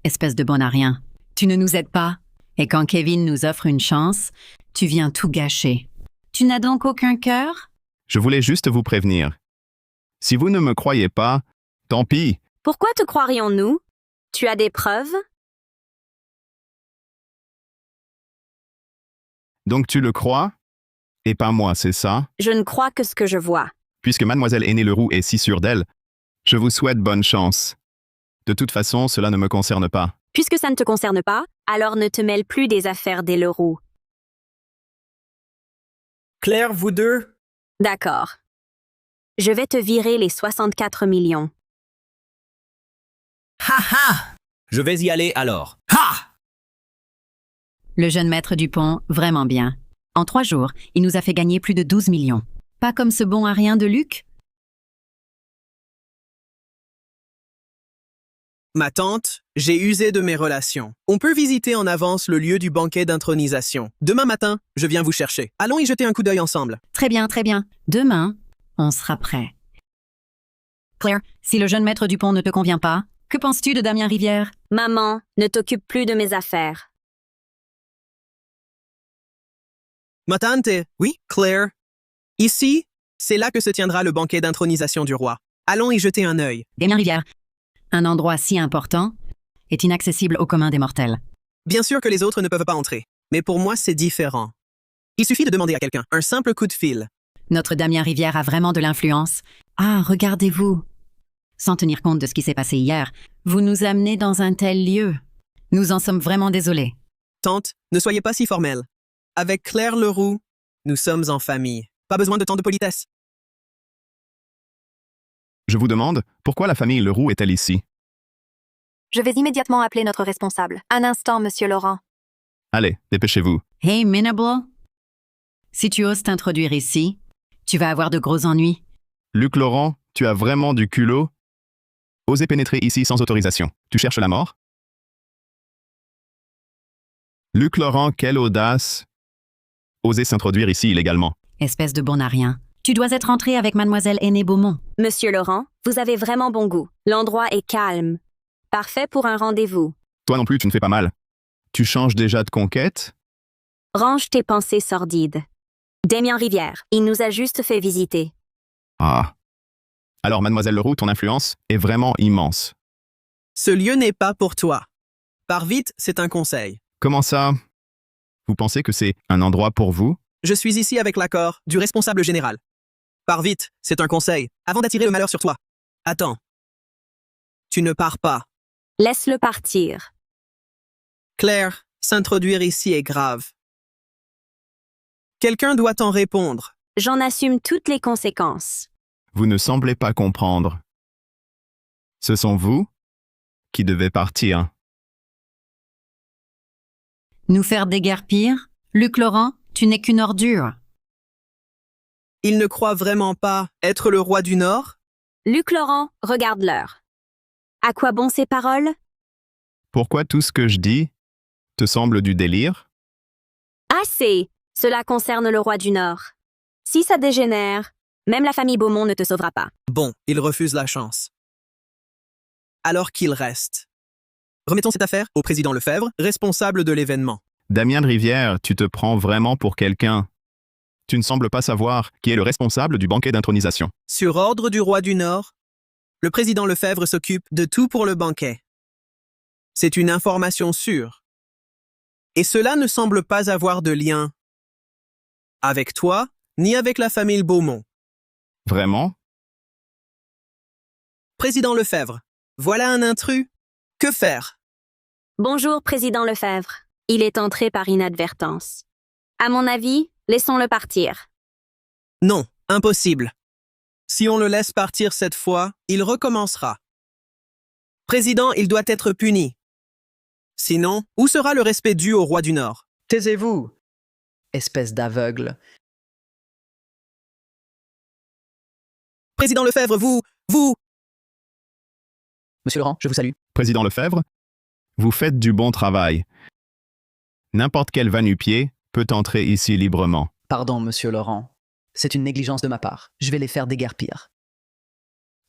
D: espèce de bon à rien, tu ne nous aides pas. Et quand Kevin nous offre une chance, tu viens tout gâcher. Tu n'as donc aucun cœur?
C: Je voulais juste vous prévenir. Si vous ne me croyez pas, tant pis.
A: Pourquoi te croirions-nous? Tu as des preuves?
C: Donc tu le crois? Et pas moi, c'est ça?
A: Je ne crois que ce que je vois.
C: Puisque mademoiselle Aînée Leroux est si sûre d'elle, je vous souhaite bonne chance. De toute façon, cela ne me concerne pas.
A: Puisque ça ne te concerne pas, alors ne te mêle plus des affaires des Leroux.
E: Claire, vous deux?
A: D'accord. Je vais te virer les 64 millions.
E: Ha ha! Je vais y aller alors. Ha!
D: Le jeune maître Dupont, vraiment bien. En 3 jours, il nous a fait gagner plus de 12 millions. Pas comme ce bon à rien de Luc?
L: Ma tante, j'ai usé de mes relations. On peut visiter en avance le lieu du banquet d'intronisation. Demain matin, je viens vous chercher. Allons y jeter un coup d'œil ensemble.
D: Très bien, très bien. Demain, on sera prêt. Claire, si le jeune maître Dupont ne te convient pas, que penses-tu de Damien Rivière?
A: Maman, ne t'occupe plus de mes affaires.
L: Ma tante, oui, Claire. Ici, c'est là que se tiendra le banquet d'intronisation du roi. Allons y jeter un œil.
D: Damien Rivière, un endroit si important, est inaccessible au commun des mortels.
L: Bien sûr que les autres ne peuvent pas entrer, mais pour moi, c'est différent. Il suffit de demander à quelqu'un, un simple coup de fil.
D: Notre Damien Rivière a vraiment de l'influence. Ah, regardez-vous. Sans tenir compte de ce qui s'est passé hier, vous nous amenez dans un tel lieu. Nous en sommes vraiment désolés.
L: Tante, ne soyez pas si formelle. Avec Claire Leroux, nous sommes en famille. Pas besoin de tant de politesse.
C: Je vous demande, pourquoi la famille Leroux est-elle ici?
F: Je vais immédiatement appeler notre responsable. Un instant, monsieur Laurent.
C: Allez, dépêchez-vous.
D: Hey, Minable, si tu oses t'introduire ici, tu vas avoir de gros ennuis.
C: Luc Laurent, tu as vraiment du culot? Oser pénétrer ici sans autorisation. Tu cherches la mort? Luc Laurent, quelle audace! Oser s'introduire ici illégalement.
D: Espèce de bon à rien. Tu dois être entré avec mademoiselle Aînée Beaumont.
A: Monsieur Laurent, vous avez vraiment bon goût. L'endroit est calme. Parfait pour un rendez-vous.
C: Toi non plus, tu ne fais pas mal. Tu changes déjà de conquête?
A: Range tes pensées sordides. Damien Rivière, il nous a juste fait visiter.
C: Ah. Alors, mademoiselle Leroux, ton influence est vraiment immense.
L: Ce lieu n'est pas pour toi. Pars vite, c'est un conseil.
C: Comment ça? Vous pensez que c'est un endroit pour vous?
L: Je suis ici avec l'accord du responsable général. Pars vite, c'est un conseil, avant d'attirer le malheur sur toi. Attends. Tu ne pars pas.
A: Laisse-le partir.
L: Claire, s'introduire ici est grave. Quelqu'un doit en répondre.
A: J'en assume toutes les conséquences.
C: Vous ne semblez pas comprendre. Ce sont vous qui devez partir.
D: Nous faire déguerpir? Luc Laurent, tu n'es qu'une ordure.
L: Il ne croit vraiment pas être le roi du Nord?
A: Luc Laurent, regarde l'heure. À quoi bon ces paroles?
C: Pourquoi tout ce que je dis te semble du délire?
A: Assez! Cela concerne le roi du Nord. Si ça dégénère, même la famille Beaumont ne te sauvera pas.
L: Bon, il refuse la chance. Alors qu'il reste. Remettons cette affaire au président Lefebvre, responsable de l'événement.
C: Damien de Rivière, tu te prends vraiment pour quelqu'un. Tu ne sembles pas savoir qui est le responsable du banquet d'intronisation.
L: Sur ordre du roi du Nord, le président Lefebvre s'occupe de tout pour le banquet. C'est une information sûre. Et cela ne semble pas avoir de lien avec toi, ni avec la famille Beaumont.
C: Vraiment?
L: Président Lefebvre, voilà un intrus. Que faire?
A: Bonjour, président Lefebvre. Il est entré par inadvertance. À mon avis, laissons-le partir.
L: Non, impossible. Si on le laisse partir cette fois, il recommencera. Président, il doit être puni. Sinon, où sera le respect dû au roi du Nord?
J: Taisez-vous, espèce d'aveugle.
L: Président Lefebvre, vous...
J: Monsieur Laurent, je vous salue.
C: Président Lefebvre, vous faites du bon travail. N'importe quel va-nu-pied peut entrer ici librement.
J: Pardon, monsieur Laurent. C'est une négligence de ma part. Je vais les faire déguerpir.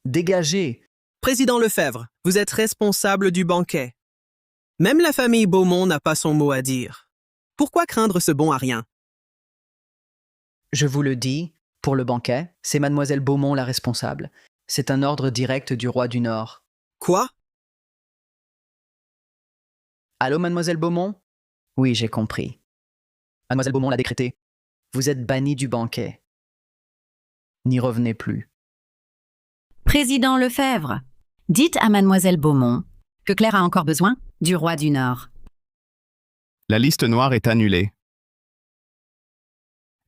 J: Dégagez!
L: Président Lefebvre, vous êtes responsable du banquet. Même la famille Beaumont n'a pas son mot à dire. Pourquoi craindre ce bon à rien?
J: Je vous le dis, pour le banquet, c'est mademoiselle Beaumont la responsable. C'est un ordre direct du roi du Nord.
L: Quoi?
J: Allô, mademoiselle Beaumont? Oui, j'ai compris. Mademoiselle Beaumont l'a décrété. Vous êtes bannie du banquet. N'y revenez plus.
D: Président Lefebvre, dites à mademoiselle Beaumont que Claire a encore besoin du roi du Nord.
C: La liste noire est annulée.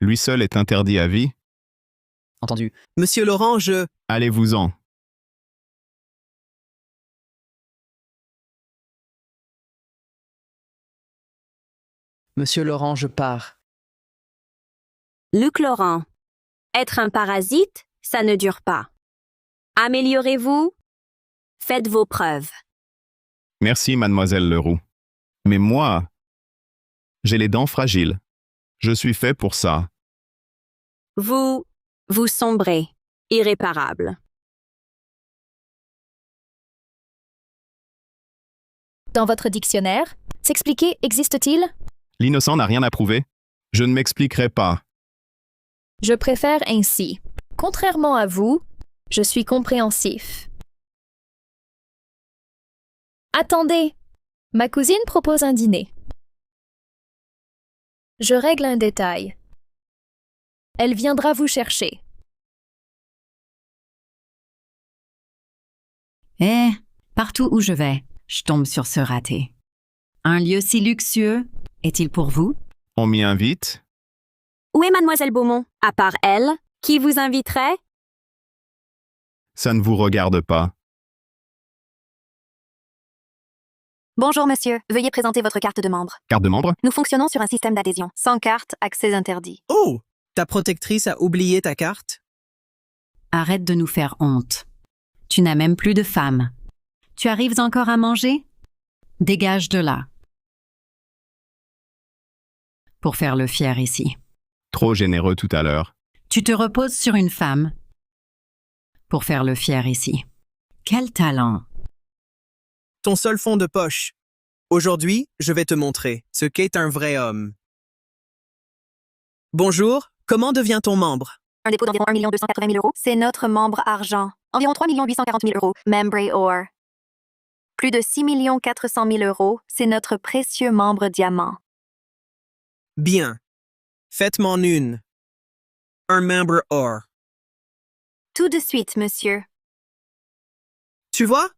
C: Lui seul est interdit à vie.
J: Entendu.
L: Monsieur Laurent,
C: Allez-vous-en.
J: Monsieur Laurent, je pars.
A: Luc Laurent, être un parasite, ça ne dure pas. Améliorez-vous, faites vos preuves.
C: Merci, mademoiselle Leroux. Mais moi, j'ai les dents fragiles. Je suis fait pour ça.
A: Vous sombrez, irréparable.
F: Dans votre dictionnaire, s'expliquer existe-t-il?
C: L'innocent n'a rien à prouver. Je ne m'expliquerai pas.
F: Je préfère ainsi. Contrairement à vous, je suis compréhensif. Attendez, ma cousine propose un dîner. Je règle un détail. Elle viendra vous chercher.
D: Partout où je vais, je tombe sur ce raté. Un lieu si luxueux, est-il pour vous?
C: On m'y invite?
A: Où est mademoiselle Beaumont? À part elle, qui vous inviterait?
C: Ça ne vous regarde pas.
M: Bonjour monsieur, veuillez présenter votre carte de membre.
C: Carte de membre?
M: Nous fonctionnons sur un système d'adhésion. Sans carte, accès interdit.
L: Oh! Ta protectrice a oublié ta carte?
D: Arrête de nous faire honte. Tu n'as même plus de femme. Tu arrives encore à manger? Dégage de là. Pour faire le fier ici.
C: Trop généreux tout à l'heure.
D: Tu te reposes sur une femme. Pour faire le fier ici. Quel talent!
L: Ton seul fond de poche. Aujourd'hui, je vais te montrer ce qu'est un vrai homme. Bonjour, comment devient-on membre?
M: Un dépôt d'environ 1 280 000 €. C'est notre membre argent. Environ 3 840 000 €. Membre or. Plus de 6 400 000 €. C'est notre précieux membre diamant.
L: Bien. Faites-m'en une. Un membre or.
M: Tout de suite, monsieur.
L: Tu vois?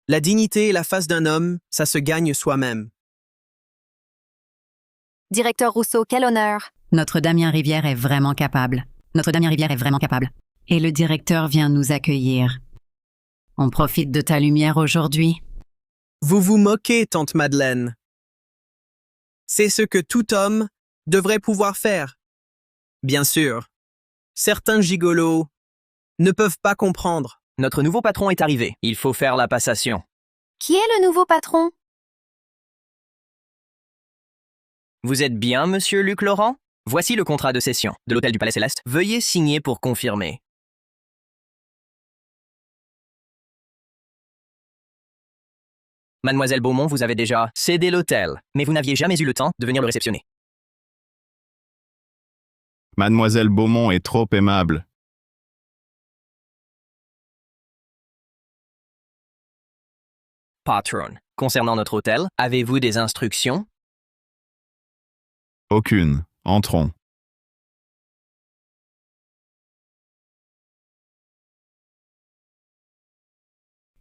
L: La dignité et la face d'un homme, ça se gagne soi-même.
M: Directeur Rousseau, quel honneur.
D: Notre Damien Rivière est vraiment capable. Notre Damien Rivière est vraiment capable. Et le directeur vient nous accueillir. On profite de ta lumière aujourd'hui.
L: Vous vous moquez, tante Madeleine. C'est ce que tout homme devrait pouvoir faire. Bien sûr, certains gigolos ne peuvent pas comprendre.
B: Notre nouveau patron est arrivé. Il faut faire la passation.
M: Qui est le nouveau patron?
B: Vous êtes bien, monsieur Luc Laurent? Voici le contrat de cession de l'Hôtel du Palais Céleste. Veuillez signer pour confirmer. Mademoiselle Beaumont vous avez déjà cédé l'hôtel, mais vous n'aviez jamais eu le temps de venir le réceptionner.
C: Mademoiselle Beaumont est trop aimable.
B: Patron, concernant notre hôtel, avez-vous des instructions?
C: Aucune. Entrons.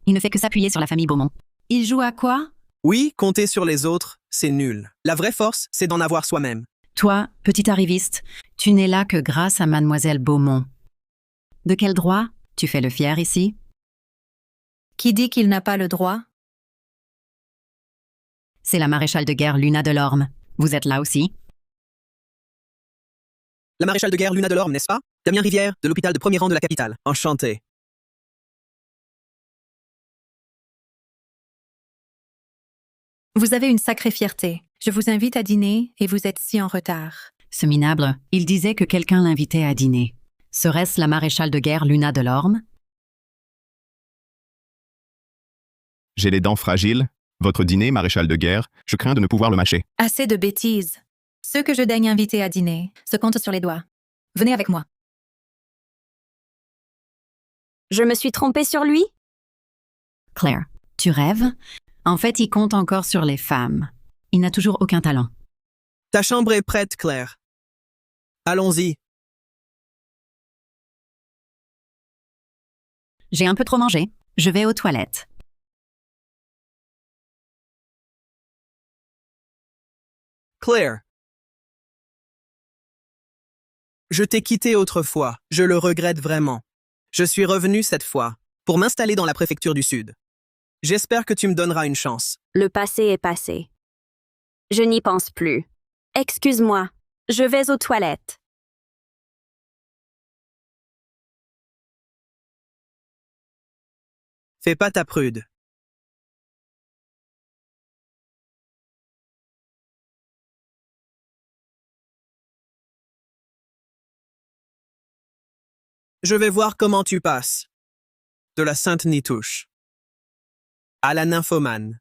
D: Il ne fait que s'appuyer sur la famille Beaumont. Il joue à quoi?
L: Oui, compter sur les autres, c'est nul. La vraie force, c'est d'en avoir soi-même.
D: Toi, petit arriviste, tu n'es là que grâce à mademoiselle Beaumont. De quel droit tu fais le fier ici?
I: Qui dit qu'il n'a pas le droit?
D: C'est la maréchale de guerre Luna Delorme. Vous êtes là aussi?
L: La maréchale de guerre Luna Delorme, n'est-ce pas? Damien Rivière, de l'hôpital de premier rang de la capitale. Enchanté.
I: Vous avez une sacrée fierté. Je vous invite à dîner et vous êtes si en retard.
D: Ce minable, il disait que quelqu'un l'invitait à dîner. Serait-ce la maréchale de guerre Luna Delorme?
C: J'ai les dents fragiles. Votre dîner, maréchal de guerre, je crains de ne pouvoir le mâcher.
I: Assez de bêtises. Ceux que je daigne inviter à dîner se comptent sur les doigts. Venez avec moi.
A: Je me suis trompée sur lui?
D: Claire, tu rêves? En fait, il compte encore sur les femmes. Il n'a toujours aucun talent.
L: Ta chambre est prête, Claire. Allons-y.
D: J'ai un peu trop mangé. Je vais aux toilettes.
L: Claire. Je t'ai quitté autrefois. Je le regrette vraiment. Je suis revenu cette fois pour m'installer dans la préfecture du Sud. J'espère que tu me donneras une chance.
A: Le passé est passé. Je n'y pense plus. Excuse-moi, je vais aux toilettes.
L: Fais pas ta prude. Je vais voir comment tu passes. De la sainte Nitouche à la nymphomane.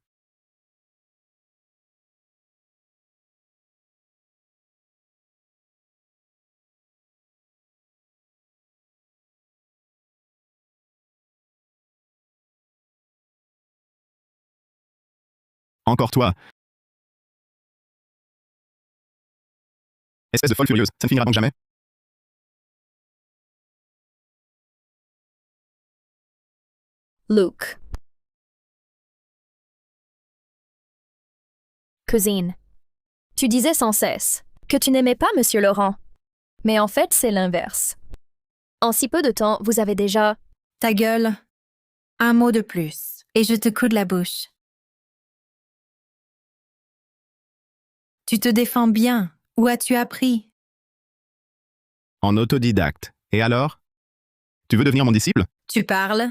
C: Encore toi. Espèce de folle furieuse, ça ne finira donc jamais?
F: Luke. Cousine, tu disais sans cesse que tu n'aimais pas Monsieur Laurent. Mais en fait, c'est l'inverse. En si peu de temps, vous avez déjà...
I: Ta gueule. Un mot de plus, et je te coude la bouche. Tu te défends bien. Où as-tu appris?
C: En autodidacte. Et alors? Tu veux devenir mon disciple?
I: Tu parles?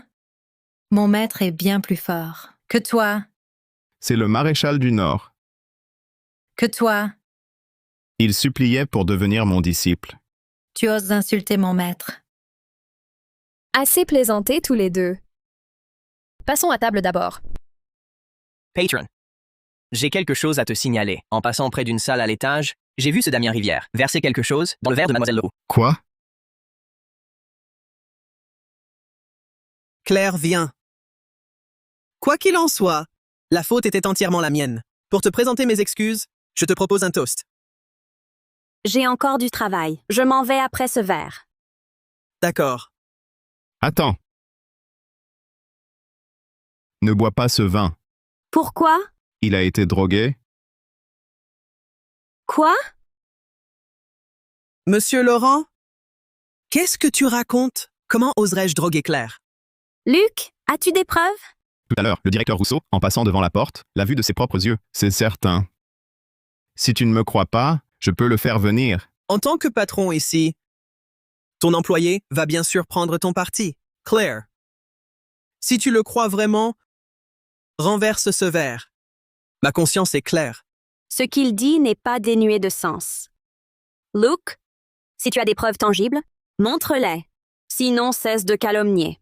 I: Mon maître est bien plus fort. Que toi?
C: C'est le maréchal du Nord.
I: Que toi?
C: Il suppliait pour devenir mon disciple.
I: Tu oses insulter mon maître.
F: Assez plaisantés tous les deux. Passons à table d'abord.
B: Patron. J'ai quelque chose à te signaler. En passant près d'une salle à l'étage, j'ai vu ce Damien Rivière verser quelque chose dans le verre de Mademoiselle Leroux.
C: Quoi?
L: Claire, viens. Quoi qu'il en soit, la faute était entièrement la mienne. Pour te présenter mes excuses, je te propose un toast.
A: J'ai encore du travail. Je m'en vais après ce verre.
L: D'accord.
C: Attends. Ne bois pas ce vin.
A: Pourquoi?
C: Il a été drogué.
A: Quoi?
L: Monsieur Laurent? Qu'est-ce que tu racontes? Comment oserais-je droguer Claire?
A: Luc, As-tu des preuves?
C: Tout à l'heure, le directeur Rousseau, en passant devant la porte, l'a vu de ses propres yeux, c'est certain. Si tu ne me crois pas, je peux le faire venir.
L: En tant que patron ici, ton employé va bien sûr prendre ton parti. Claire, si tu le crois vraiment, renverse ce verre. Ma conscience est claire.
A: Ce qu'il dit n'est pas dénué de sens. Luke, si tu as des preuves tangibles, montre-les. Sinon, cesse de calomnier.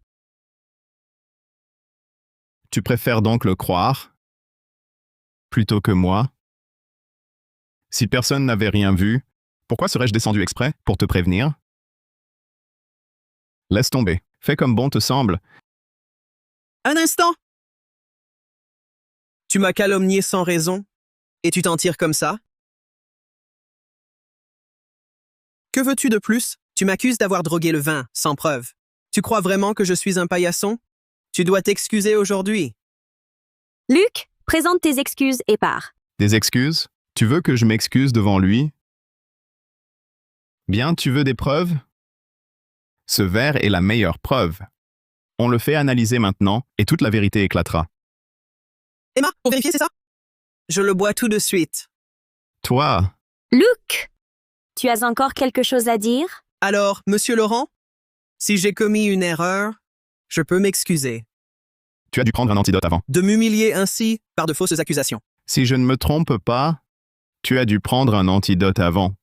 C: Tu préfères donc le croire plutôt que moi? Si personne n'avait rien vu, pourquoi serais-je descendu exprès pour te prévenir? Laisse tomber. Fais comme bon te semble.
L: Un instant! Tu m'as calomnié sans raison, et tu t'en tires comme ça? Que veux-tu de plus? Tu m'accuses d'avoir drogué le vin, sans preuve. Tu crois vraiment que je suis un paillasson? Tu dois t'excuser aujourd'hui.
A: Luke, présente tes excuses et pars.
C: Des excuses? Tu veux que je m'excuse devant lui? Bien, tu veux des preuves? Ce verre est la meilleure preuve. On le fait analyser maintenant, et toute la vérité éclatera.
L: Emma, pour vérifier, c'est ça? Je le bois tout de suite.
C: Toi,
A: Luke, tu as encore quelque chose à dire?
L: Alors, Monsieur Laurent, si j'ai commis une erreur, je peux m'excuser.
C: tu as dû prendre un antidote avant.
L: De m'humilier ainsi par de fausses accusations.
C: Si je ne me trompe pas, tu as dû prendre un antidote avant.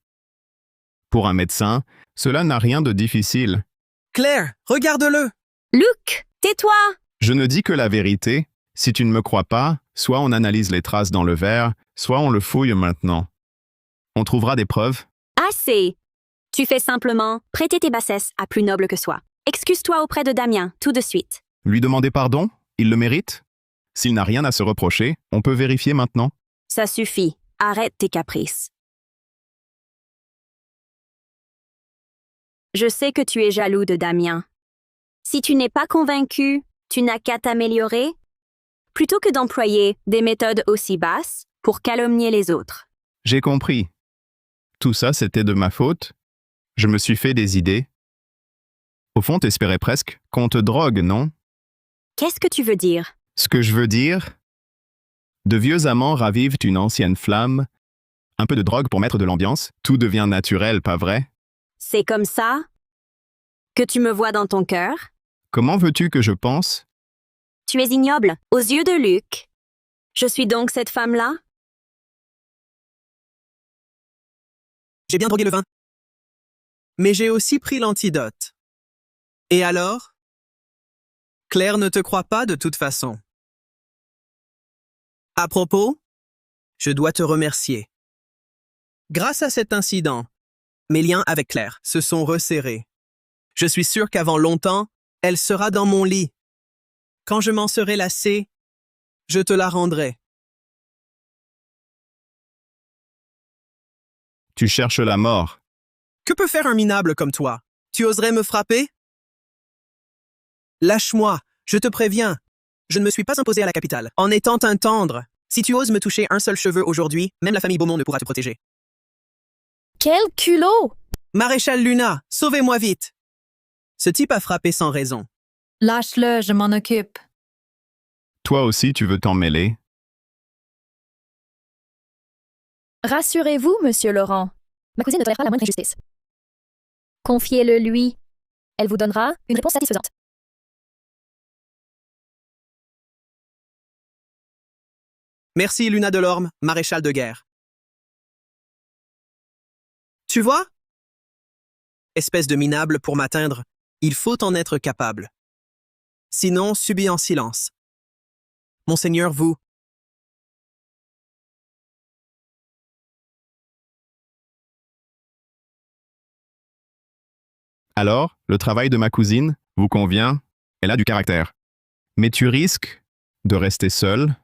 C: Pour un médecin, cela n'a rien de difficile.
L: Claire, regarde-le!
A: Luke, tais-toi!
C: Je ne dis que la vérité. Si tu ne me crois pas, soit on analyse les traces dans le verre, soit on le fouille maintenant. On trouvera des preuves.
A: Assez! Tu fais simplement prêter tes bassesses à plus noble que soi. Excuse-toi auprès de Damien, tout de suite.
C: Lui demander pardon? Il le mérite? S'il n'a rien à se reprocher, on peut vérifier maintenant.
A: Ça suffit. Arrête tes caprices. Je sais que tu es jaloux de Damien. Si tu n'es pas convaincu, tu n'as qu'à t'améliorer, plutôt que d'employer des méthodes aussi basses pour calomnier les autres.
C: J'ai compris. Tout ça, c'était de ma faute. Je me suis fait des idées. Au fond, t'espérais presque qu'on te drogue, non?
A: Qu'est-ce que tu veux dire?
C: Ce que je veux dire, de vieux amants ravivent une ancienne flamme, un peu de drogue pour mettre de l'ambiance, tout devient naturel, pas vrai?
A: C'est comme ça que tu me vois dans ton cœur?
C: Comment veux-tu que je pense?
A: Tu es ignoble aux yeux de Luc. Je suis donc cette femme-là?
L: J'ai bien drogué le vin. Mais j'ai aussi pris l'antidote. Et alors? Claire ne te croit pas de toute façon. À propos, je dois te remercier. Grâce à cet incident, mes liens avec Claire se sont resserrés. Je suis sûr qu'avant longtemps, elle sera dans mon lit. Quand je m'en serai lassé, je te la rendrai.
C: Tu cherches la mort.
L: Que peut faire un minable comme toi? Tu oserais me frapper? Lâche-moi, je te préviens. Je ne me suis pas imposé à la capitale. En étant un tendre, si tu oses me toucher un seul cheveu aujourd'hui, même la famille Beaumont ne pourra te protéger.
F: Quel culot!
L: Maréchal Luna, sauvez-moi vite! Ce type a frappé sans raison.
I: Lâche-le, je m'en occupe.
C: Toi aussi, tu veux t'en mêler?
F: Rassurez-vous, Monsieur Laurent. Ma cousine ne tolère pas la moindre injustice. Confiez-le lui. Elle vous donnera une réponse satisfaisante.
L: Merci Luna Delorme, maréchal de guerre. Tu vois? Espèce de minable pour m'atteindre, il faut en être capable. Sinon, subis en silence. Monseigneur, vous...
C: Alors, le travail de ma cousine vous convient? Elle a du caractère. Mais tu risques de rester seule?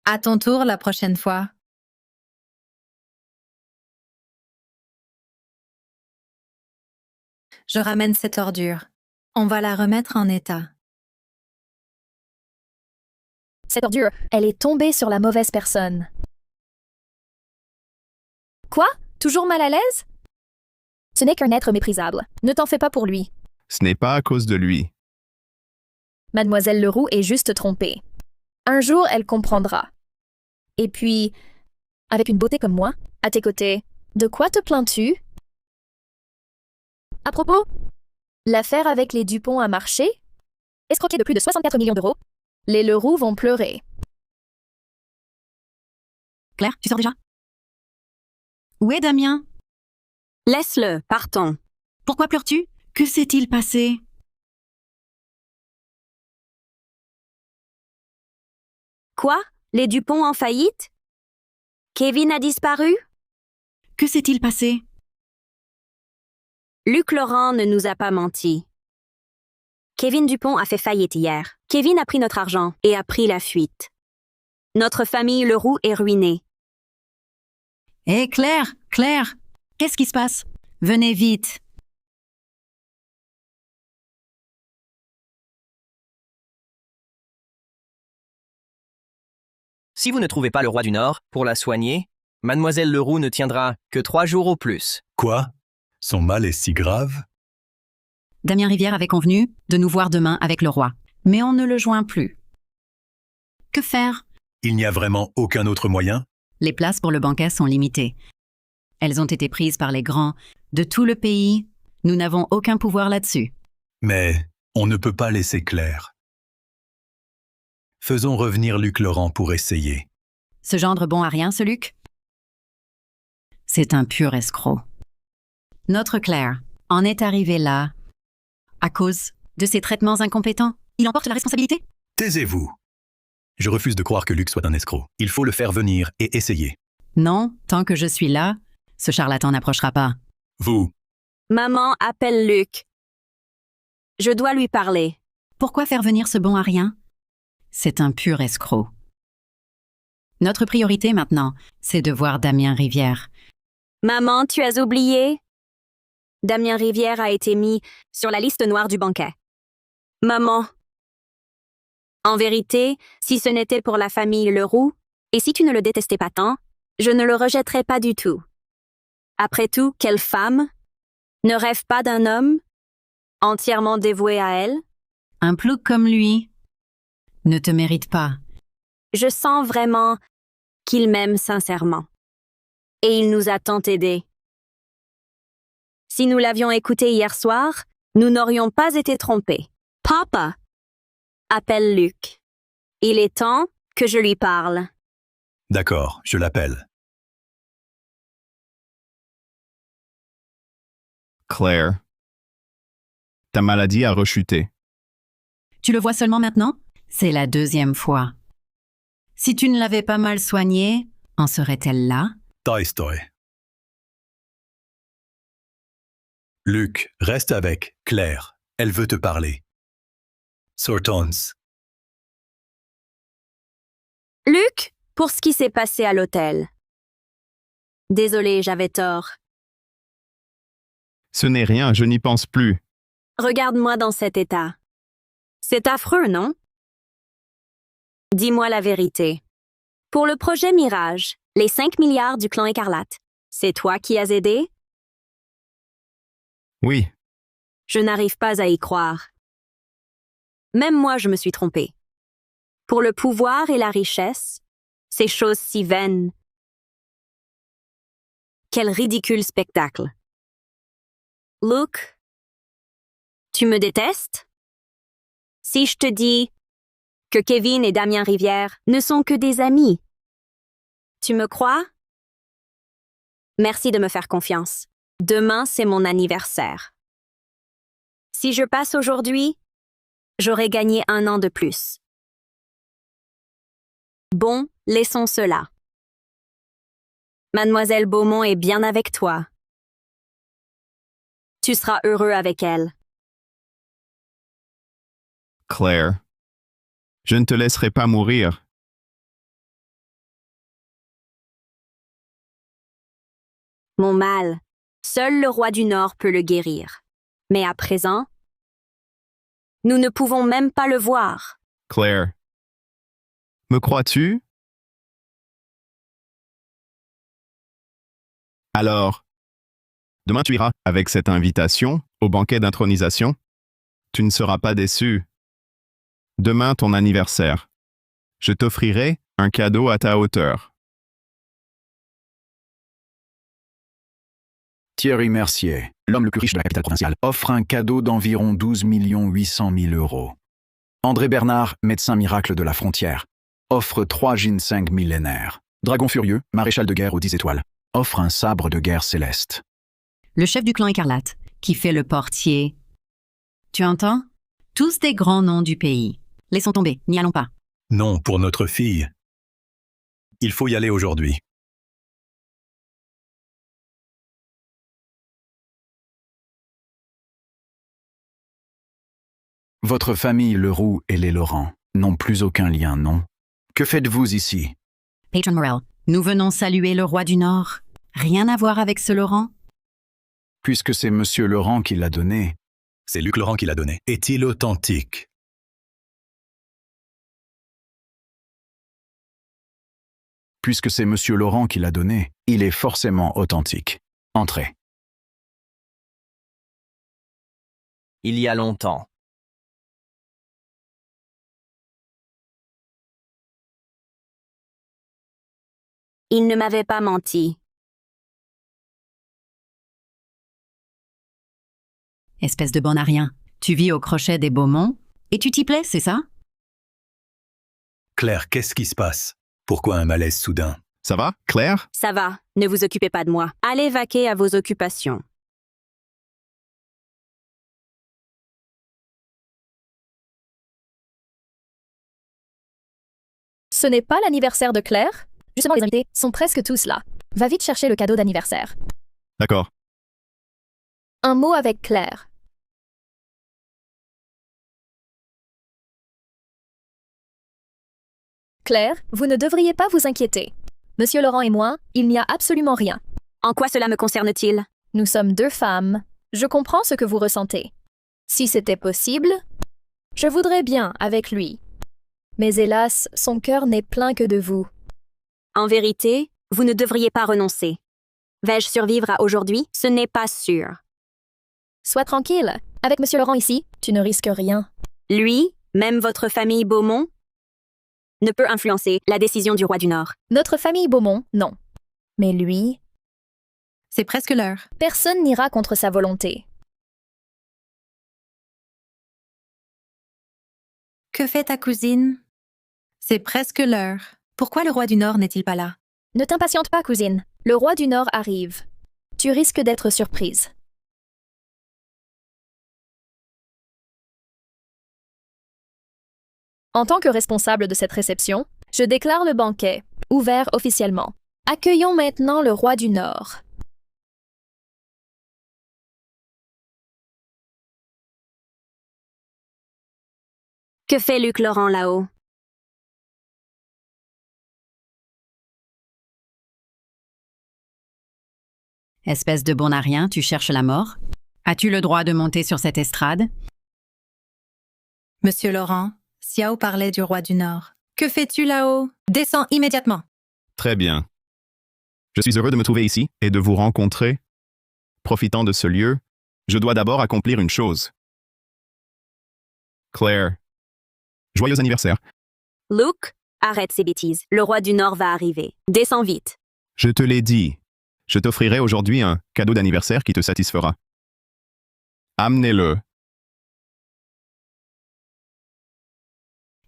I: À ton tour la prochaine fois. Je ramène cette ordure. On va la remettre en état.
F: Cette ordure, elle est tombée sur la mauvaise personne. Quoi? Toujours mal à l'aise? Ce n'est qu'un être méprisable. Ne t'en fais pas pour lui.
C: Ce n'est pas à cause de lui.
F: Mademoiselle Leroux est juste trompée. Un jour, elle comprendra. Et puis, avec une beauté comme moi, à tes côtés, de quoi te plains-tu? À propos, l'affaire avec les Dupont a marché? Escroqué de plus de 64 millions d'euros? Les Leroux vont pleurer.
D: Claire, tu sors déjà? Où est Damien?
A: Laisse-le, partons.
D: Pourquoi pleures-tu? Que s'est-il passé?
A: Quoi? Les Dupont en faillite? Kevin a disparu?
D: Que s'est-il passé?
A: Luc Laurent ne nous a pas menti. Kevin Dupont a fait faillite hier. Kevin a pris notre argent et a pris la fuite. Notre famille Leroux est ruinée.
D: Hé, Claire, qu'est-ce qui se passe? Venez vite.
B: Si vous ne trouvez pas le roi du Nord, pour la soigner, Mademoiselle Leroux ne tiendra que 3 jours au plus.
K: Quoi? Son mal est si grave?
D: Damien Rivière avait convenu de nous voir demain avec le roi, mais on ne le joint plus. Que faire?
K: Il n'y a vraiment aucun autre moyen?
D: Les places pour le banquet sont limitées. Elles ont été prises par les grands de tout le pays. Nous n'avons aucun pouvoir là-dessus.
K: Mais on ne peut pas laisser Claire. Faisons revenir Luc Laurent pour essayer.
D: Ce gendre bon à rien, ce Luc? C'est un pur escroc. Notre Claire en est arrivée là à cause de ses traitements incompétents. Il en porte la responsabilité?
K: Taisez-vous. Je refuse de croire que Luc soit un escroc. Il faut le faire venir et essayer.
D: Non, tant que je suis là, ce charlatan n'approchera pas.
K: Vous,
A: Maman appelle Luc. Je dois lui parler.
D: Pourquoi faire venir ce bon à rien? C'est un pur escroc. Notre priorité maintenant, c'est de voir Damien Rivière.
A: Maman, tu as oublié? Damien Rivière a été mis sur la liste noire du banquet. Maman. En vérité, si ce n'était pour la famille Leroux, et si tu ne le détestais pas tant, je ne le rejetterais pas du tout. Après tout, quelle femme ne rêve pas d'un homme entièrement dévoué à elle?
D: Un plouc comme lui ne te mérite pas.
A: Je sens vraiment qu'il m'aime sincèrement. Et il nous a tant aidés. Si nous l'avions écouté hier soir, nous n'aurions pas été trompés. Papa, appelle Luc. Il est temps que je lui parle.
K: d'accord, je l'appelle.
C: Claire, ta maladie a rechuté.
D: Tu le vois seulement maintenant? C'est la 2e fois. Si tu ne l'avais pas mal soignée, en serait-elle là?
K: Tolstoy. Luc, reste avec Claire. Elle veut te parler. Sortons.
A: Luc, pour ce qui s'est passé à l'hôtel. Désolée, j'avais tort.
C: Ce n'est rien, je n'y pense plus.
A: Regarde-moi dans cet état. C'est affreux, non? Dis-moi la vérité. Pour le projet Mirage, les 5 milliards du clan Écarlate, c'est toi qui as aidé?
C: Oui,
A: Je n'arrive pas à y croire. Même moi, je me suis trompée. Pour le pouvoir et la richesse, ces choses si vaines. Quel ridicule spectacle. Luke, tu me détestes? Si je te dis que Kevin et Damien Rivière ne sont que des amis, tu me crois? Merci de me faire confiance. Demain, c'est mon anniversaire. Si je passe aujourd'hui, j'aurai gagné 1 an de plus. Bon, laissons cela. Mademoiselle Beaumont est bien avec toi. Tu seras heureux avec elle.
C: Claire, je ne te laisserai pas mourir.
A: Mon mal, seul le roi du Nord peut le guérir. Mais à présent, nous ne pouvons même pas le voir.
C: Claire, me crois-tu? Alors, demain tu iras avec cette invitation au banquet d'intronisation? Tu ne seras pas déçu. demain ton anniversaire. Je t'offrirai un cadeau à ta hauteur.
H: Thierry Mercier, l'homme le plus riche de la capitale provinciale, offre un cadeau d'environ 12 800 000 euros. André Bernard, médecin miracle de la frontière, offre 3 ginseng millénaires. Dragon furieux, maréchal de guerre aux 10 étoiles, offre un sabre de guerre céleste.
D: Le chef du clan écarlate, qui fait le portier. Tu entends? Tous des grands noms du pays. Laissons tomber, n'y allons pas.
K: Non, pour notre fille. Il faut y aller aujourd'hui.
H: Votre famille Leroux et les Laurent n'ont plus aucun lien, non? Que faites-vous ici?
D: Patron Morel, nous venons saluer le roi du Nord. Rien à voir avec ce Laurent?
H: Puisque c'est Monsieur Laurent qui l'a donné.
K: C'est Luc Laurent qui l'a donné. Est-il authentique?
H: Puisque c'est Monsieur Laurent qui l'a donné, il est forcément authentique. Entrez.
B: Il y a longtemps.
A: Il ne m'avait pas menti.
D: Espèce de bon à rien. Tu vis au crochet des Beaumont et tu t'y plais, c'est ça?
K: Claire, qu'est-ce qui se passe? Pourquoi un malaise soudain?
C: Ça va, Claire?
A: Ça va, ne vous occupez pas de moi. Allez vaquer à vos occupations.
F: Ce n'est pas l'anniversaire de Claire? Justement, les invités sont presque tous là. Va vite chercher le cadeau d'anniversaire.
C: D'accord.
F: Un mot avec Claire. Claire, vous ne devriez pas vous inquiéter. Monsieur Laurent et moi, il n'y a absolument rien.
A: En quoi cela me concerne-t-il?
F: Nous sommes deux femmes. Je comprends ce que vous ressentez. Si c'était possible, je voudrais bien avec lui. Mais hélas, son cœur n'est plein que de vous.
A: En vérité, vous ne devriez pas renoncer. Vais-je survivre à aujourd'hui? Ce n'est pas sûr.
F: Sois tranquille. Avec Monsieur Laurent ici, tu ne risques rien.
A: Lui, même votre famille Beaumont, ne peut influencer la décision du roi du Nord.
F: Notre famille Beaumont, non. Mais lui,
I: C'est presque l'heure.
F: personne n'ira contre sa volonté.
I: Que fait ta cousine? C'est presque l'heure. Pourquoi le roi du Nord n'est-il pas là?
F: Ne t'impatiente pas, cousine. Le roi du Nord arrive. Tu risques d'être surprise. En tant que responsable de cette réception, je déclare le banquet ouvert officiellement. Accueillons maintenant le roi du Nord.
A: Que fait Luc Laurent là-haut?
D: Espèce de bon à rien, tu cherches la mort? As-tu le droit de monter sur cette estrade?
I: Monsieur Laurent, Xiao parlait du roi du Nord. Que fais-tu là-haut? Descends immédiatement.
C: Très bien. Je suis heureux de me trouver ici et de vous rencontrer. Profitant de ce lieu, je dois d'abord accomplir une chose. Claire. Joyeux anniversaire.
A: Luke, arrête ces bêtises. Le roi du Nord va arriver. Descends vite.
C: Je te l'ai dit. Je t'offrirai aujourd'hui un cadeau d'anniversaire qui te satisfera. Amenez-le.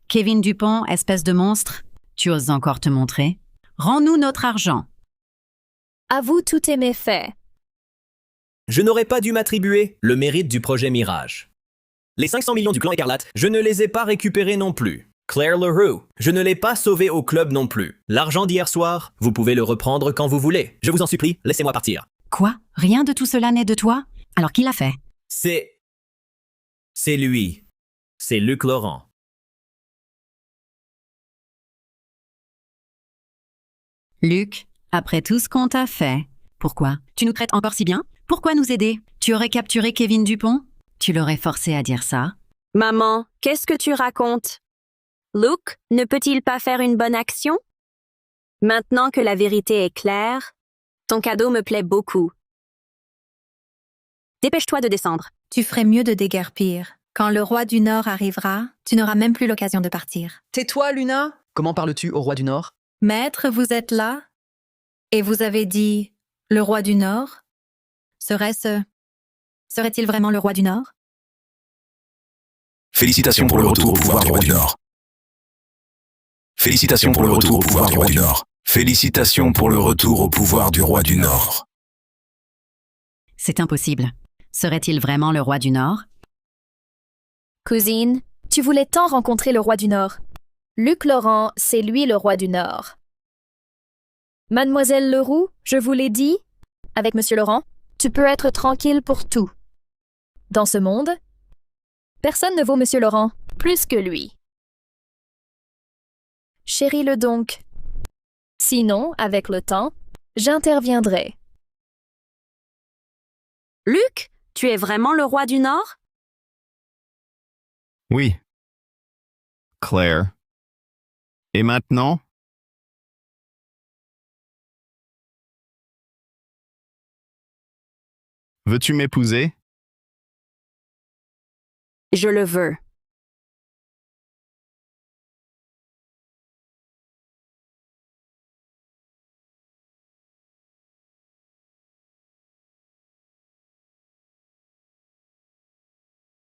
D: Kevin Dupont, espèce de monstre, tu oses encore te montrer? Rends-nous notre argent.
F: Avoue tous tes méfaits.
E: Je n'aurais pas dû m'attribuer le mérite du projet Mirage. Les 500 millions du clan Écarlate, je ne les ai pas récupérés non plus. Claire Leroux, je ne l'ai pas sauvé au club non plus. L'argent d'hier soir, vous pouvez le reprendre quand vous voulez. Je vous en supplie, laissez-moi partir.
D: Quoi? Rien de tout cela n'est de toi? Alors qui l'a fait?
E: C'est lui. C'est Luc Laurent.
D: Luc, après tout ce qu'on t'a fait, pourquoi? Tu nous traites encore si bien? Pourquoi nous aider? Tu aurais capturé Kevin Dupont? Tu l'aurais forcé à dire ça?
A: Maman, qu'est-ce que tu racontes? Luke, ne peut-il pas faire une bonne action? Maintenant que la vérité est claire, ton cadeau me plaît beaucoup. Dépêche-toi de descendre.
I: Tu ferais mieux de déguerpir. Quand le roi du Nord arrivera, tu n'auras même plus l'occasion de partir.
J: Tais-toi, Luna! Comment parles-tu au roi du Nord?
I: Maître, vous êtes là? Et vous avez dit « le roi du Nord » Serait-il vraiment le roi du Nord?
K: Félicitations pour le retour au pouvoir du roi du Nord. Félicitations pour le retour au pouvoir du roi du Nord. Félicitations pour le retour au pouvoir du roi du Nord.
D: C'est impossible. Serait-il vraiment le roi du Nord?
F: Cousine, tu voulais tant rencontrer le roi du Nord. Luc Laurent, c'est lui le roi du Nord. Mademoiselle Leroux, je vous l'ai dit, avec Monsieur Laurent, tu peux être tranquille pour tout. Dans ce monde, personne ne vaut Monsieur Laurent plus que lui. Chéris-le donc. Sinon, avec le temps, j'interviendrai.
A: Luc, tu es vraiment le roi du Nord?
C: Oui. Claire. Et maintenant? Veux-tu m'épouser?
A: Je le veux.